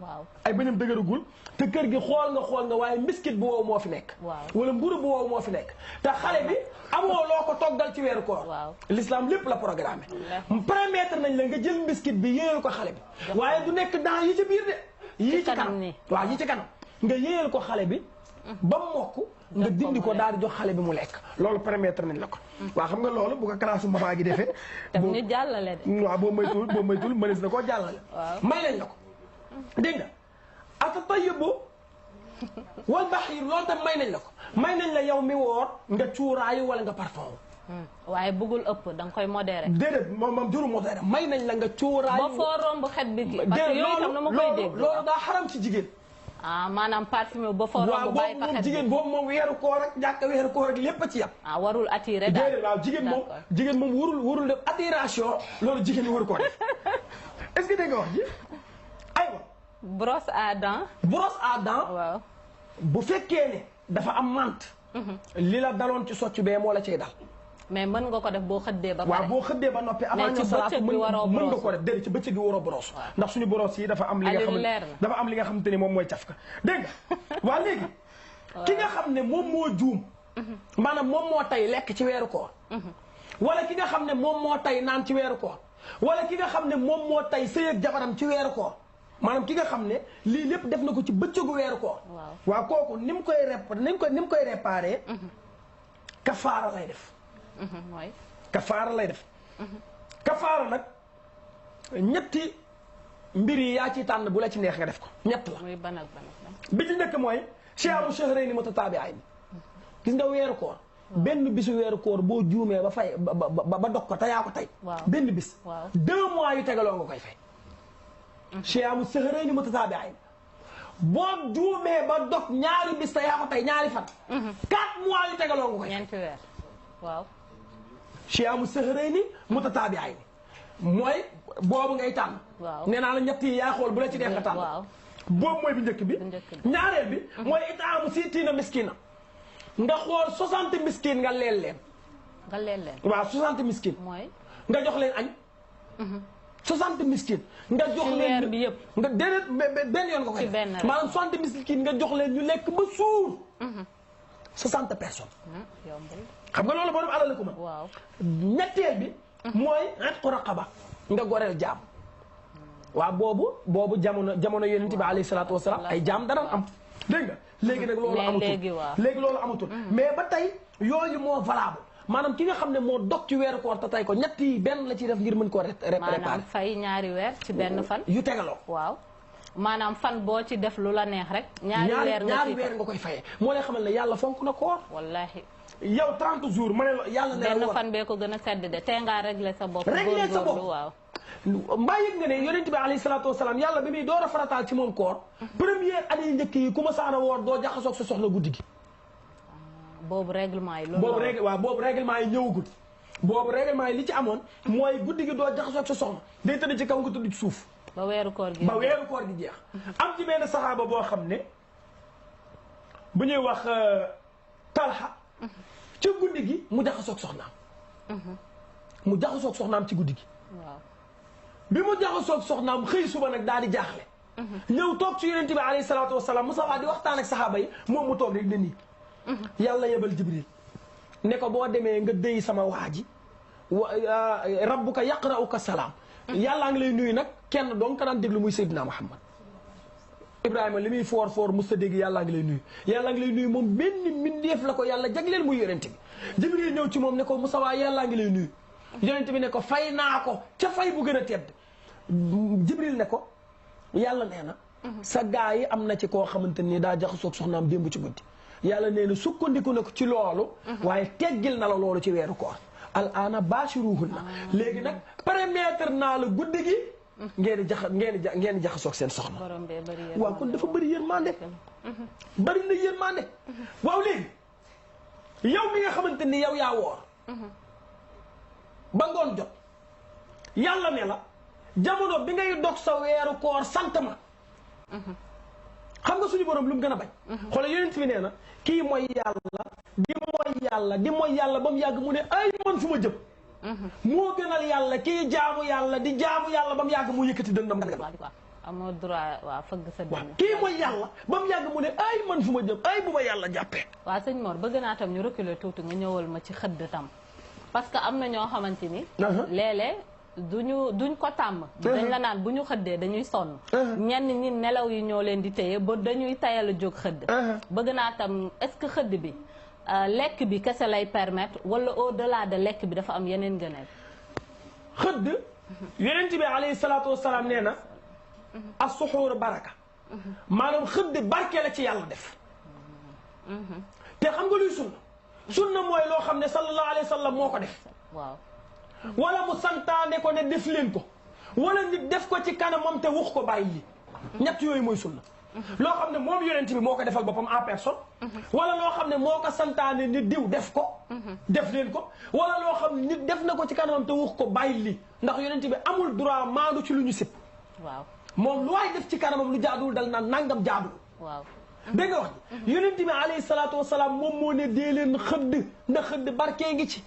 waaw ay bëñam dëgëragul te kër gi xool nga waaye mbiskit bu wow moo fi nekk wala mburu bu wow moo fi nekk te xale bi amoo loo ko toggal ci weeru koor l'islam lépp la programmé permettre nañ la nga jël mbiskit bi yéeyal ko xale bi waaye du nekk dans yi ci biir de yii ci kanam waaw yi ci kanam nga yéeyal ko xale bi ba mokk nga dindi ko daal di jox xale bi mu lekk loolu permettre nañ la ko waaw xam nga loolu bu ko classe maman gi defee tam ñu jàllale de waaw boo moytul mënees na koo jàllale may nañ la ko dégg nga ata tayyibu wal baxiir loolu tam may nañ la ko may nañ la yow mi woor nga cuuraayu wala nga parfum waaye bëggul ëpp da nga koy modéré déedéet moom juru modéré may nañ la nga cuuraayu ba foo romb xet bi parce que yooyu tam na ma koy dégg loolu daa xaram ci jigéen ah maanaam parfumé ba foo romb bàyyi paquet moom jigéen boobu moom weeru koor rek ñàkk weeru koor rek lépp a ci yam. ah warul attiré daal déedéet waaw jigéen moom warul def attiration loolu jigéen ñi waru ko def est-ce que dégg nga wax ji aywa. brosse à dents. brosse à dents. waaw bu fekkee ne dafa am mante. li la daloon ci socc bee moo la cay dal. mais mën nga ko def boo xëddee ba pare. waaw boo xëddee ba noppi avant ñoo salaatu mën nga ko def déedéet ci bëccëg bi waroo brosse. ndax suñu brosse yi dafa am li nga xamante ni moom mooy cafka dégg nga waa léegi ki nga xam ne moom moo juum maanaam moom moo tay lekk ci weeru koor wala ki nga xam ne moom moo tay naan ci weeru koor wala ki nga xam ne moom moo tay sëy ak jabaram ci weeru koor maanaam ki nga xam ne lii lépp def na ko ci bëccëgu weeru koor waaw kooku ni mu koy réparé kafaara lay def kafaara lay def kafaara nag ñetti mbir yi yaa ci tànn bu la ci neex nga def ko ñett la bi ci njëkk mooy siyaamu shahrayni mutataabi'ayn gis nga weeru koor benn bisu weeru koor boo juumee ba fay ba dog ko te yaa ko tey benn bis 2 mois yu tegaloo nga koy fay siyaamu shahrayni mutataabi'ayn boo juumee ba dog ñaari bis te yaa ko tey ñaari fan 4 mois yu tegaloo nga koy fay ñeenti weer waaw siyaamu shahrayni mutataabi'ayn mooy boobu ngay tànn nee naa la ñett yi yaa xool bu la ci neex nga tànn boobu mooy bi njëkk bi ñaareel bi mooy itaamu sittiina miskina nga xool 60 miskin nga leel leen waaw 60 miskin nga jox leen añ 60 miskin nga jox leen bi yëpp nga déedéet benn yoon nga koy def maanaam 60 miskin nga jox leen ñu lekk ba suur 60 personnes xam nga loolu borom alal ko mën ñetteel bi mooy itqu raqaba nga goreel jaam waaw boobu jamono yonent bi alayhi salaatu wasalaam ay jaam dara am dégg nga léegi nag loolu amatul léegi loolu amatul mais ba tey yooyu moo valable maanaam ki nga xam ne moo dog ci weeru koor te tey ko ñett yi benn la ciy def ngir mën koo réparer maanaam fay ñaari weer ci benn fan yu tegaloo waaw maanaam fan boo ci def lu la neex rek ñaari weer nga koy fayee moo lay xamal ne yàlla fonk na koor wallahi yow 30 jours ma ne la yàlla ne benn fan bee ko gën a sedd de tey ngaa régler sa bopp waaw mbaa yëg nga ne yonent bi alayhi salaatu wasalaam yàlla bi muy door a farataal ci moom koor première année yi njëkk yi ku ma saana woor doo jaxasoog sa soxla guddi gi boobu règlement yi loolu boobu règlement yi ñëwagul boobu règlement yi li ci amoon mooy guddi gi doo jaxasoog sa soxla day tëdd ci kaw nga tëdd ci suuf ba weeru koor gi jeex am ci benn saxaaba boo xam ne bu ñuy wax Talha ci guddi gi mu jaxasoog soxnaam ci guddi gi bi mu jaxasoog soxnaam xëy suba nag daal di jaaxle ñëw toog ci yonent bi alayhi salaatu wasalaam Musaa di waxtaan ak saxaaba yi moom mu toog rek ne nii yàlla yebal Jibril ne ko boo demee nga déy sama waa ji rabbuka yaqra'uka salaam yàllaa ngi lay nuyu nag kenn doon ka daan déglu muy Seydina Muhammad Ibrahima li muy foor mos a dégg yàllaa ngi lay nuyu moom benn mbindeef la ko yàlla jagleel muy yonent bi Jibril ñëw ci moom ne ko Musaa yàllaa ngi lay nuyu yonent bi ne ko fay naa ko ca fay bu gën a tedd Jibril ne ko yàlla nee na sa gaa yi am na ci koo xamante ni daa jaxasoog soxnaam démb ci guddi yàlla nee na sukkandiku na ko ci loolu waaye teggil na la loolu ci weeru koor al aana baashiruhunna léegi nag permettre naa la guddi gi ngeen di jaxasoog seen soxna waaw kon dafa bëri yërmande bëri na yërmande waaw léegi yow mi nga xamante ni yow yaa woor ba ngoon jot yàlla ne la jamono bi ngay dog sa weeru koor sant ma xam nga suñu borom lu mu gën a bañ xoolal yonent bi nee na kii mooy yàlla di mooy yàlla ba mu yàgg mu ne ay man fu ma jëm moo gënal yàlla kii jaamu yàlla di jaamu yàlla ba mu yàgg mu yëkkati dëndam amoo droit waaw fëgg sa dënn kii mooy yàlla ba mu yàgg mu ne ay man fu ma jëm ay bu ma yàlla jàppee waaw sëñ Mor bëgg naa tam ñu reculer tuuti nga ñëwal ma ci xëdd tam parce que am na ñoo xamante ni léeg-léeg duñ ko tàmm dañ la naan bu ñu xëddee dañuy sonn ñenn ñi nelaw yi ñoo leen di téye ba dañuy tayal a jóg xëdd bëgg naa tam est-ce que xëdd bi lekk bi kese lay permettre wala au delà de lekk bi dafa am yeneen ngëneel xëdd yonent bi alayhi salaatu wasalaam nee na as-suhuur baraka maanaam xëdd barke la ci yàlla def te xam nga luy sunna mooy loo xam ne sallallahu alayhi wa sallam moo ko def waaw wala mu santaane ko ne def leen ko wala nit def ko ci kanamam te wax ko bàyyi li ñett yooyu mooy sunna loo xam ne moom yonent bi moo ko defal boppam en personne wala loo xam ne moo ko santaane ni diw def ko def leen ko wala loo xam ne nit def na ko ci kanamam te wax ko bàyyi li ndax yonent bi amul droit maandu ci lu ñu sib waaw moom lu waay def ci kanamam lu jaaduwul dal naan nangam jaaduwul waaw dégg nga wax ji yonent bi alayhi salaatu wasalaam moom moo ne dee leen xëdd ndax xëdd barkee ngi ci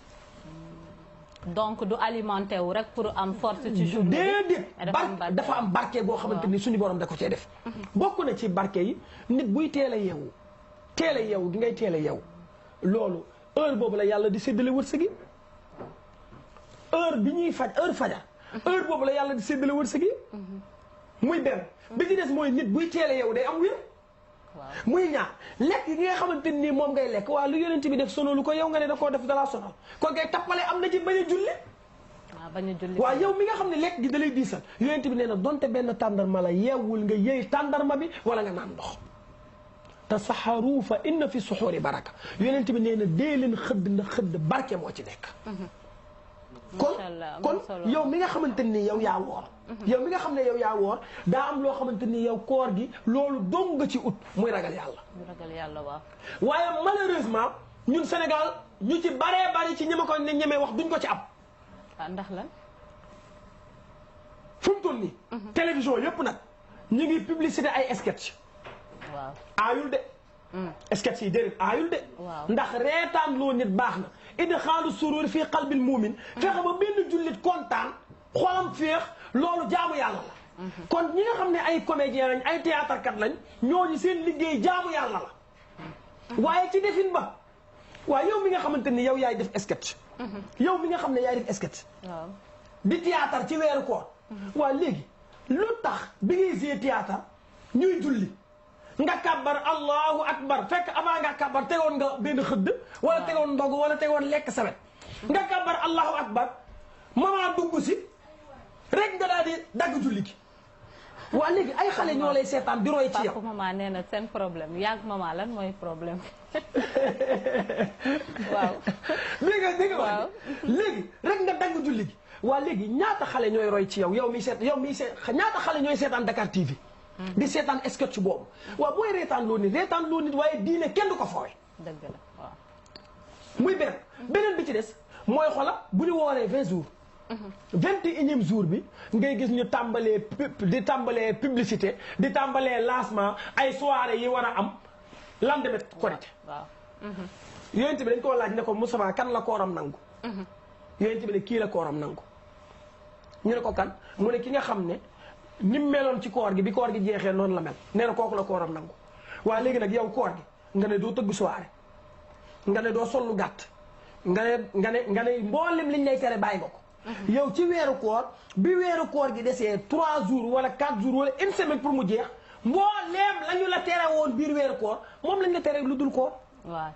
donc du alimenté wu rek pour am force ci jour déedéet dafa am barke boo xamante ni suñu borom da ko cee def bokk na ci barke yi nit buy teel a yeewu gi ngay teel a yeewu loolu heure boobu la yàlla di séddale wërsëg yi heure bi ñuy fajar heure boobu la yàlla di séddale wërsëg yi muy benn bi ci des mooy nit buy teel a yeewu day am wér muy ñaar lekk gi nga xamante ni moom ngay lekk waa lu yonent bi def sonalu ko yow nga ne da koo def dalaa sonal kon ngay tappale am na ci bañ a julli waaw yow mi nga xam ne lekk gi da lay diisal yonent bi nee na donte benn tàndarma la yeewul nga yëy tàndarma bi wala nga naan ndox tasaxaru fa inna fi suxuuri baraka yonent bi nee na dee leen xëdd na xëdd barke moo ci nekk kon yow mi nga xamante ni yow yaa woor yow mi nga xam ne yow yaa woor daa am loo xamante ni yow koor gi loolu dong nga ci ut muy ragal yàlla waaw waaye malheureusement ñun Sénégal ñu ci baree bari ci ñi ma ko ne ñemee wax duñ ko ci am ndax lan fu mu toll nii télévision yëpp nag ñu ngi publicité ay sketch waaw aayul de sketch yi déedéet aayul de ndax reetaan loo nit baax na idxaalu surur fii qalbil muumin fexe ba benn jullit kontaan xolam féex loolu jaamu yàlla la kon ñi nga xam ne ay comédien lañ ay théâtre kat lañ ñooñu seen liggéey jaamu yàlla la waaye ci defin ba waaye yow mi nga xamante ni yow yaay def sketch yow mi nga xam ne yaay def sketch di théâtre ci weeru koor waa léegi lu tax bi ngay jouer théâtre ñuy julli nga kàbbar allahu akbar fekk avant nga kàbbar tegoon nga benn xëdd wala tegoon ndog wala tegoon lekk sawet nga kàbbar allahu akbar mama dugg si rek nga daal di dagg julli gi waa léegi ay xale ñoo lay seetaan di roy ci yow. papa maman nee na seen problème yàgg maman lan mooy problème waaw. dégg nga waaw léegi rek nga dagg julli gi waa léegi ñaata xale ñooy roy ci yow ñaata xale ñooy seetaan Dakar TV. di seetaan sketch boobu waaw booy reetaan loo nit waaye diine kenn du ko foowe. dëgg la waaw. muy beneen bi ci des mooy xola bu ñu wooree 20 jours. 21e jour bi ngay gis ñu tàmbalee publicité di tàmbalee lancement ay soirée yi war a am lendemain Korité. waaw. yonent bi dañ koo laaj ne ko Moustapha kan la kooram nangu. yonent bi ne kii la kooram nangu. ñu ne ko kan mu ne ki nga xam ne ni mu meloon ci koor gi bi koor gi jeexee noonu la mel nee na kooku la kooram nangu. waaye léegi nag yow koor gi nga ne doo tëgg soirée nga ne doo sol lu gàtt nga ne mboolem liñ lay tere bàyyi nga ko. yow ci weeru koor bi weeru koor gi desee 3 jours wala 4 jours wala une semaine pour mu jeex mbooleem la ñu la tere woon biir weeru koor moom lañ la tere lu dul koor. waaw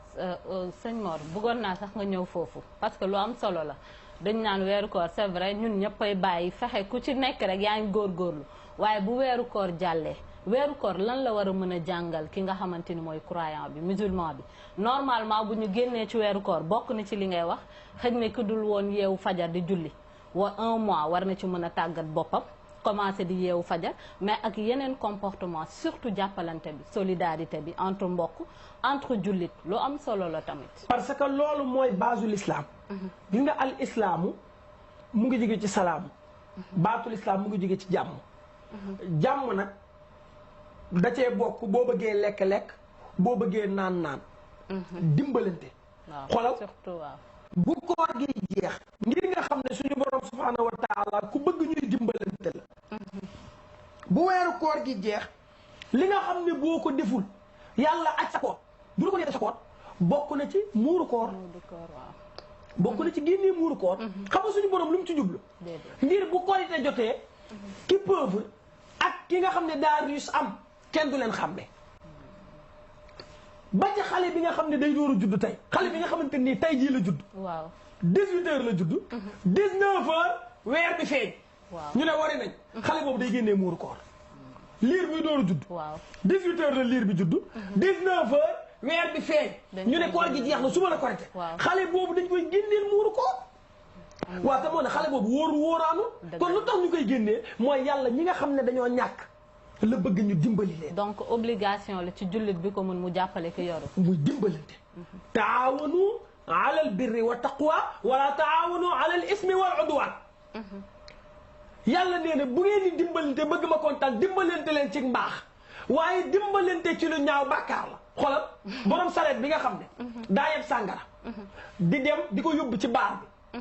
sëñ Mor bëggoon naa sax nga ñëw foofu parce que lu am solo la dañ naan weeru koor c'est vrai ñun ñëppay bàyyi fexe ku ci nekk rek yaa ngi góorgóorlu waaye bu weeru koor jàllee weeru koor lan la war a mën a jàngal ki nga xamante ni mooy croyant bi musulman bi normalement bu ñu génnee ci weeru koor bokk na ci li ngay wax xëj na ku dul woon yeewu fajar di julli wa 1 mois war na ci mën a tàggat boppam commencé di yeewu fajar mais ak yeneen comportement surtout jàppalante bi solidarité bi entre mbokk entre jullit lu am solo la tamit. parce que loolu mooy basul islam. gis nga al islaamu mu ngi jóge ci salaamu. baatul islam mu ngi jóge ci jàmm. jàmm nag da cee bokk boo bëggee lekk-lekk boo bëggee naan. dimbalante. waaw surtout waaw. bu koor gi jeex ngir nga xam ne suñu borom subhanahu wa taala ku bëgg ñuy dimbalante la. bu weeru koor gi jeex li nga xam ne boo ko deful yàlla aj sa koor bu la ko nee sa koor bokk na ci muuru koor. bokk na ci génnee muuru koor. xam nga suñu borom lu mu ci jublu. ngir bu korite jotee ki pauvre ak ki nga xam ne daa riche am kenn du leen xàmme. ba ci xale bi nga xam ne day door a judd tey xale bi nga xamante nii tey jii la judd. waaw 18h la judd. 19h weer bi feeñ. waaw ñu ne wari nañ. xale boobu day génnee muuru koor. liir bi door a judd. waaw 18h la liir bi judd. 19h weer bi feeñ. ñu ne koor gi jeex na suba la korite. xale boobu dañ koy génneel muuru koor. waaw te moo ne xale boobu wóoraanu. kon lu tax ñu koy génnee mooy yàlla ñi nga xam ne dañoo ñàkk. la bëgg ñu dimbali leen. donc obligation la ci jullit bi ko mun mu jàppale ki yoru. muy dimbalante. taawanu alal birri wa taqwa wala taawanu alal ismi wal udwan. yàlla nee na bu ngeen di dimbalante bëgg ma kontaan dimbalante leen ci mbaax waaye dimbalante ci lu ñaaw bàkkaar la. xoolal borom sareet bi nga xam ne. daa yeb sàngara. di dem di ko yóbbu ci baar bi.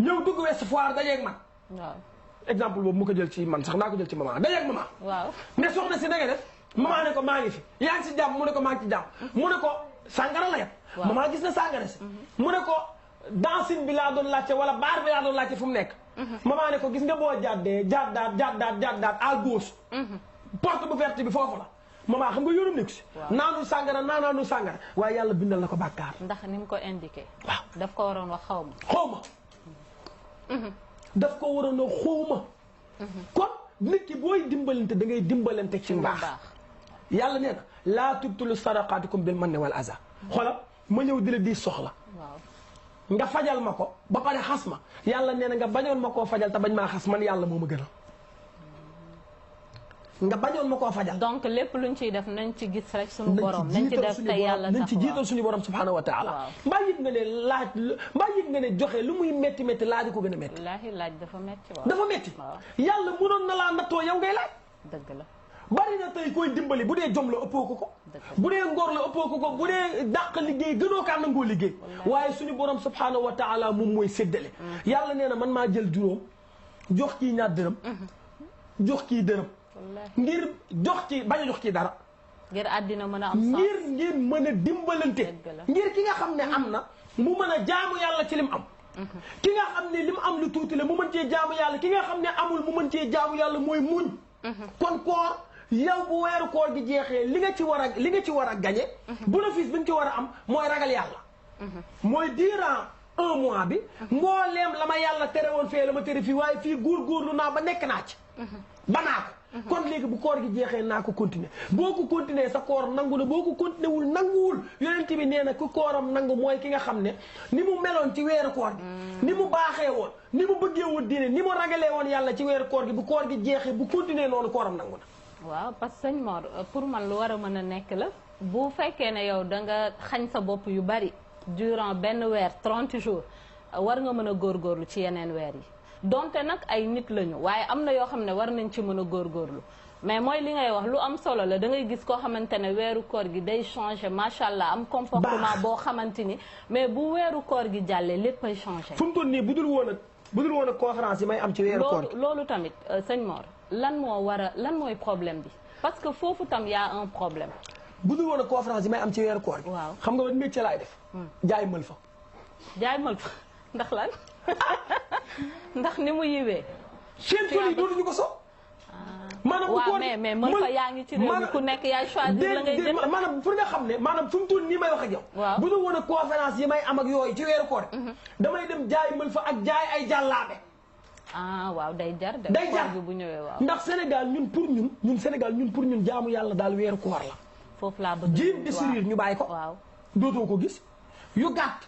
ñëw dugg Ouest Foire dajeeg man. waaw exemple boobu mu ko jël ci man sax naa ko jël ci maman dajeeg maman. waaw ne soxna si da nga def. maman ne ko maa ngi fi yaa ngi si jàmm mu ne ko maa ngi ci jàmm. mu ne ko sàngara la yeb. maman gis na sàngara si. mu ne ko dancing bi laa doon laajte wala baar bi laa doon laajte fu mu nekk. maman ne ko gis nga boo jàddee jàddaat à gauche. porte bu verte bi foofu la. maman xam nga yoonu nekk si. naanu sàngara naanaanu sàngara waaye yàlla bindal na ko bàkkaar. ndax ni mu ko indiqué. waaw daf ko waroon wax xaw ma. daf ko waroon a xawma. kon nit ki booy dimbalante da ngay dimbalante ci mbaax. yàlla nee na laa tubtilu sadaqaatikum bil manni wal aza. xoolal ma ñëw di la di soxla. nga fajal ma ko ba pare xas ma yàlla nee na nga bañoon ma koo fajal te bañ maa xas man yàlla moo ma gënal. nga bañoon ma koo fajal. donc lépp luñ ciy def nañ ci gis rek suñu borom nañ ci def te yàlla tax nañ ci jiital suñu borom subhanahu wa taala. mbaa yëg nga ne laaj mbaa yëg nga ne joxe lu muy métti métti laaj ko gën a métti. wallaahi laaj dafa métti waaw. dafa métti. yàlla mënoon na laa nattoo yow ngay laaj. dëgg la. bari na tey koy dimbali bu dee jom la ëppoo ko ko. bu dee ngor la ëppoo ko ko bu dee dàq liggéey gënoo kaa nangoo liggéey. waaye suñu borom subhanahu wa taala moom mooy séddale. yàlla nee na man maa jël juróom jox kii ñaar dërëm. jox kii dërëm. ngir jox ci bañ a jox ci dara. ngir àddina mën a am ngir mën a dimbalante. ngir ki nga xam ne am na mu mën a jaamu yàlla ci lim am. ki nga xam ne lim am lu tuuti la mu mën cee jaamu yàlla ki nga xam ne amul mu mën cee jaamu yàlla mooy muñ. kon koor yow bu weeru koor gi jeexee li nga ci war a gañe. bénéfice bi nga ci war a am mooy ragal yàlla. mooy durant un mois bi. mbooleem la ma yàlla tere woon fee la ma tere fii waaye fii góorgóorlu naa ba nekk naa ci. ba naa ko. kon léegi bu koor gi jeexee naa ko continuer boo ko continuer sa koor nangu na boo ko continuer wul nanguwul yonent bi nee na ku kooram nangu mooy ki nga xam ne ni mu meloon ci weeru koor gi ni mu baaxee woon ni mu bëggee woon diine ni mu ragalee woon yàlla ci weeru koor gi bu koor gi jeexee bu continuer noonu kooram nangu na. waaw parce que sëñ Mor pour man lu war a mën a nekk la bu fekkee ne yow da nga xañ sa bopp yu bari durant benn weer 30 jours war nga mën a góorgóorlu ci yeneen weer yi. donte nag ay nit lañu waaye am na yoo xam ne war nañ ci mën a góorgóorlu mais mooy li ngay wax lu am solo la da ngay gis koo xamante ne weeru koor gi day changé macha allah am comportement boo xamante ni mais bu weeru koor gi jàllee léppay changé. fu mu toll nii bu dul woon ak conférence yi may am ci weeru koor gi. loolu tamit sëñ Mor lan mooy problème bi parce que foofu tam y a un problème. bu dul woon ak conférence yi may am ci weeru koor gi. waaw xam nga ban métier laay def. jaay mël fa. jaay mël fa ndax lan. ndax ni mu yiwee. seen tool yi dootuñu ko so. maanaam waaw mais mën fa yaa ngi ci réew mi ku nekk yaay choisir la ngay jënd. maanaam pour nga xam ne maanaam fu mu toll nii may wax ak yow. waaw bu dul woon a conférence yi may am ak yooyu ci weeru koor. damay dem jaay mën fa ak jaay ay jàllaabe. waaw day jar de. day jar bu ñëwee waaw. ndax Sénégal ñun pour ñun jaamu yàlla daal weeru koor la. foofu laa bëgg jiim di siriir ñu bàyyi ko. waaw dootoo ko gis. yu gàtt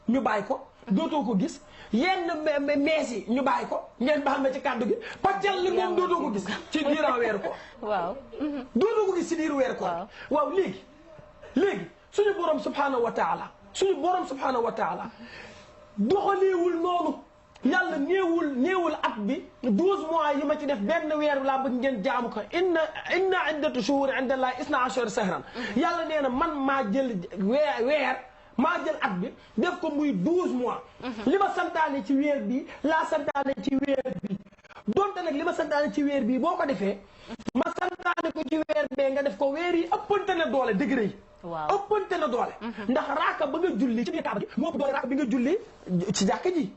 ñu bàyyi ko. dootoo ko gis. yenn mees yi ñu bàyyi ko ngeen baal ma ci kàddu gi pàccal li moom dootoo ko gis ci diiran weeru koor. waaw. dootoo ko gis ci diiru weeru koor. waaw léegi suñu borom subhanahu wa taala doxaleewul noonu yàlla néewul at bi 12 mois yi ma ci def benn weer laa bëgg ngeen jaamu ko inna iddatu shuhuri inda allahi 12 shahran yàlla nee na man maa jël weer maa jël at bi def ko muy 12 mois. li ma santaane ci weer bi laa santaane ci weer bi donte nag li ma santaane ci weer bii boo ko defee ma santaane ko ci weer bee nga def ko weer yi ëppante na doole degré yi. waaw ëppante na doole. ndax raaka ba nga julli ci biir kaaba gi moo ëpp doole raaka bi nga julli ci jàkka ji.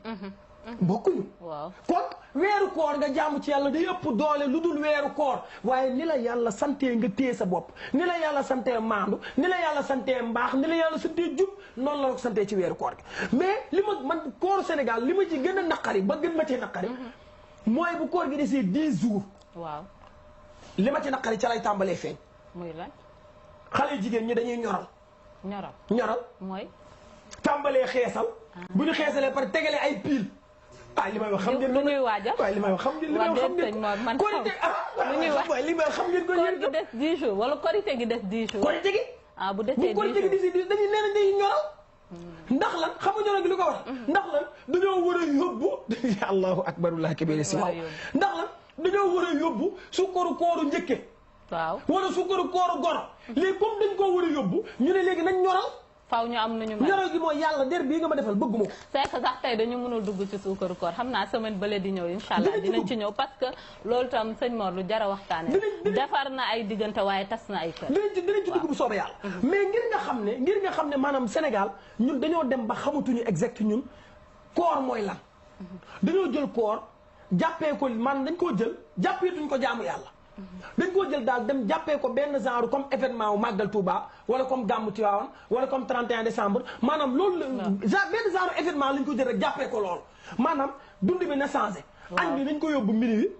bokkuñu. waaw kon weeru koor nga jaamu ci yàlla day ëpp doole lu dul weeru koor waaye ni la yàlla santee nga téye sa bopp ni la yàlla santee maandu ni la yàlla santee mbaax ni la yàlla santee jub noonu la ko santee ci weeru koor gi mais li ma man kooru Sénégal li ma ci gën a naqari ba gën ma ci naqari mooy bu koor gi desee 10 jours. waaw li ma ci naqari ca lay tàmbalee feeñ. muy lan. xale jigéen ñi dañuy ñoral mooy. tàmbalee xeesal. bu ñu xeesalee pare tegale ay piil. ah li may wax xam ngeen lu ñuy waajal waaye li may wax xam ngeen li may wax xam ngeen man korite lu ñuy wax li may wax xam ngeen ko koor gi des 10 jours wala korite gi des 10 jours korite gi ah bu desee 10 jours bu korite gi des dañuy nee na day ñoral ndax lan xam nga ñoral gi lu ko war ndax lan dañoo war a yóbbu allahu akbarullah kabiri si waaw ndax lan dañoo war a yóbbu sukkaru kooru njëkke waaw wala sukkaru kooru goro léegi comme dañ koo war a yóbbu ñu ne léegi nañ ñoral faaw ñu am nañu mel ñoral gi mooy yàlla der bii nga ma defal bëgguma ko c'est que sax tey dañu mënul dugg ci suukaru koor xam naa semaine bële di ñëw incha allah dinañ ci ñëw parce que loolu tam sëñ Mor lu jara waxtaane defar na ay diggante waaye tas na ay kër dinañ ci dugg bu soobee yàlla mais ngir nga xam ne maanaam Sénégal ñun dañoo dem ba xamatuñu exact ñun koor mooy lan dañoo jël koor jàppee ko man dañ koo jël jàppeetuñ ko jaamu yàlla dañ koo jël daal dem jàppee ko benn genre comme événement wu màggal Touba wala comme gàmmu Tivaouane wala comme 31 décembre maanaam loolu la benn genre événement lañ ko jël rek jàppee ko loolu maanaam dund bi na changé añ bi dañ ko yóbbu minuit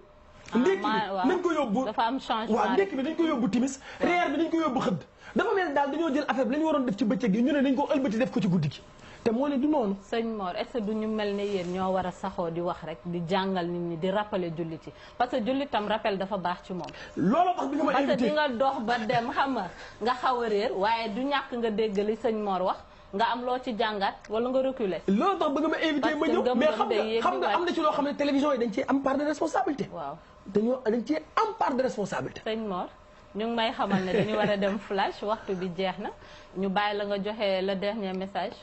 ndékki bi dañ ko yóbbu dafa am changement waaw ndékki bi dañ ko yóbbu timis reer bi dañ ko yóbbu xëdd dafa mel daal dañoo jël affaire bi la ñu waroon def ci bëccëg gi ñu ne dañ ko ëlbati def ko ci guddi gi te moo ne du noonu sëñ Mor est-ce que du ñu mel ne yéen ñoo war a saxoo di wax rek di jàngal nit ñi di rappeler jullit yi parce que jullit tam rappel dafa baax ci moom looloo tax bi nga ma invité parce que di nga dox ba dem xam nga xaw a réer waaye du ñàkk nga dégg li sëñ Mor wax nga am loo ci jàngat wala nga reculer loolu tax ba nga ma invité ma ñëw mais xam nga am na ci loo xam ne télévision yi dañ cee am part de responsabilité waaw dañ cee am part de responsabilité sëñ Mor ñu ngi may xamal ne dañu war a dem flash waxtu bi jeex na ñu bàyyi la nga joxe le dernier message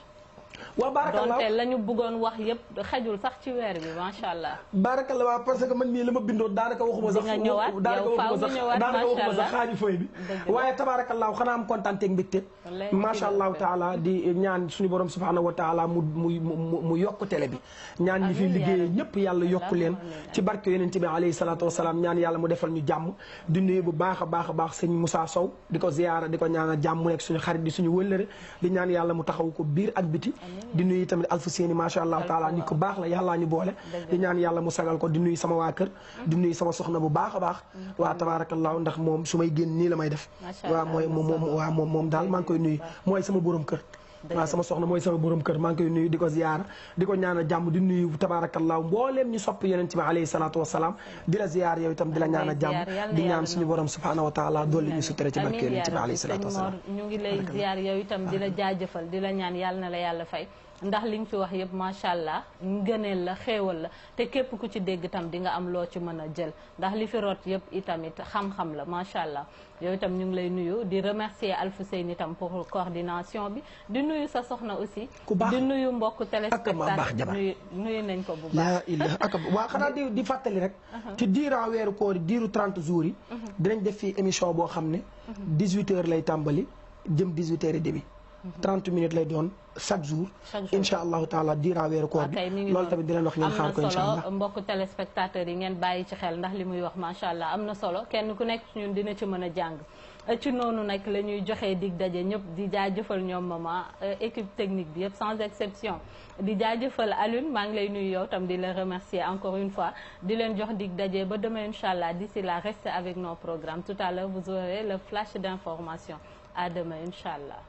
waaw barakallah donte la ñu bëggoon wax yëpp xejul sax ci weer bi macha allah. barakallah waaw parce que man mii la ma bindoon daanaka waxuma sax. di nga ñëwaat yow faaw nga ñëwaat daanaka waxuma sax xaaju fooy bi. waaye tabarakallah xanaa am kontaan ak mbégte. macha allahu taala di ñaan suñu borom subhanahu wa taala mu yokk télé bi. ñaan ñi fi liggéeyee ñëpp yàlla yokk leen. ci barke yonent bi alayhi salaatu wasalaam ñaan yàlla mu defal ñu jàmm. di nuyu bu baax a baax sëñ Moussa Sow di ko ziyaara di ko ñaanal jàmm mu nekk suñu xarit di suñu wëllëre di ñaan yàlla mu taxaw ko biir ak biti di nuyu tamit Alfousseyni macha allah taala nit ko baax la yàllaa ñu boole di ñaan yàlla mu sagal ko di nuyu sama waa kër di nuyu sama soxna bu baax a baax waa tabarakallahu ndax moom su may génn nii la may def waaw mooy moom daal maa ngi koy nuyu mooy sama borom kër waaw sama soxna mooy sama borom kër maa ngi koy nuyu di ko ziyaara di ko ñaanal jàmm di nuyu tabarakallahu mbooleem ñu sopp yonent bi alayhi salaatu wasalaam di la ziyaar yow itam di la ñaanal jàmm di ñaan suñu borom subhanahu wa taala dolli ñu sutura ci barke yonent bi alayhi salaatu wasalaam ñu ngi lay ziyaar yow itam di la jaajëfal di la ñaan yàlla na la yàlla fay ndax li nga fi wax yëpp macha allah ngëneel la xéewal la te képp ku ci dégg itam di nga am loo ci mën a jël ndax li fi rot yëpp itamit xam-xam la macha allah yow itam ñu ngi lay nuyu di remercier Alfousseyni itam pour coordination bi di nuyu sa soxna aussi di nuyu mbokk téléspectateur nuyu nañ ko bu baax laa ilaha ak waa xanaa di fàttali rek ci diiraa weeru koor diiru 30 jours yi dinañ def fii émission boo xam ne 18 heures lay tàmbali jëm 18 heures et demi 30 minutes lay doon chaque jour incha allahu taala diiraa weeru koor bi loolu tamit di leen wax ngeen xaar ko incha allah am na solo mbokk téléspectateurs yi ngeen bàyyi ci xel ndax li muy wax macha allah am na solo kenn ku nekk ñun dina ci mën a jàng ci noonu nag la ñuy joxee dig daje ñëpp di jaajëfal ñoom mama équipe technique bi yëpp sans exception di jaajëfal Alioune maa ngi lay nuyu yow tam di la remercier encore une fois di leen jox dig daje ba demain incha allah d'ici là restez avec nos programmes tout à l'heure vous aurez le flash d'information à demain incha allah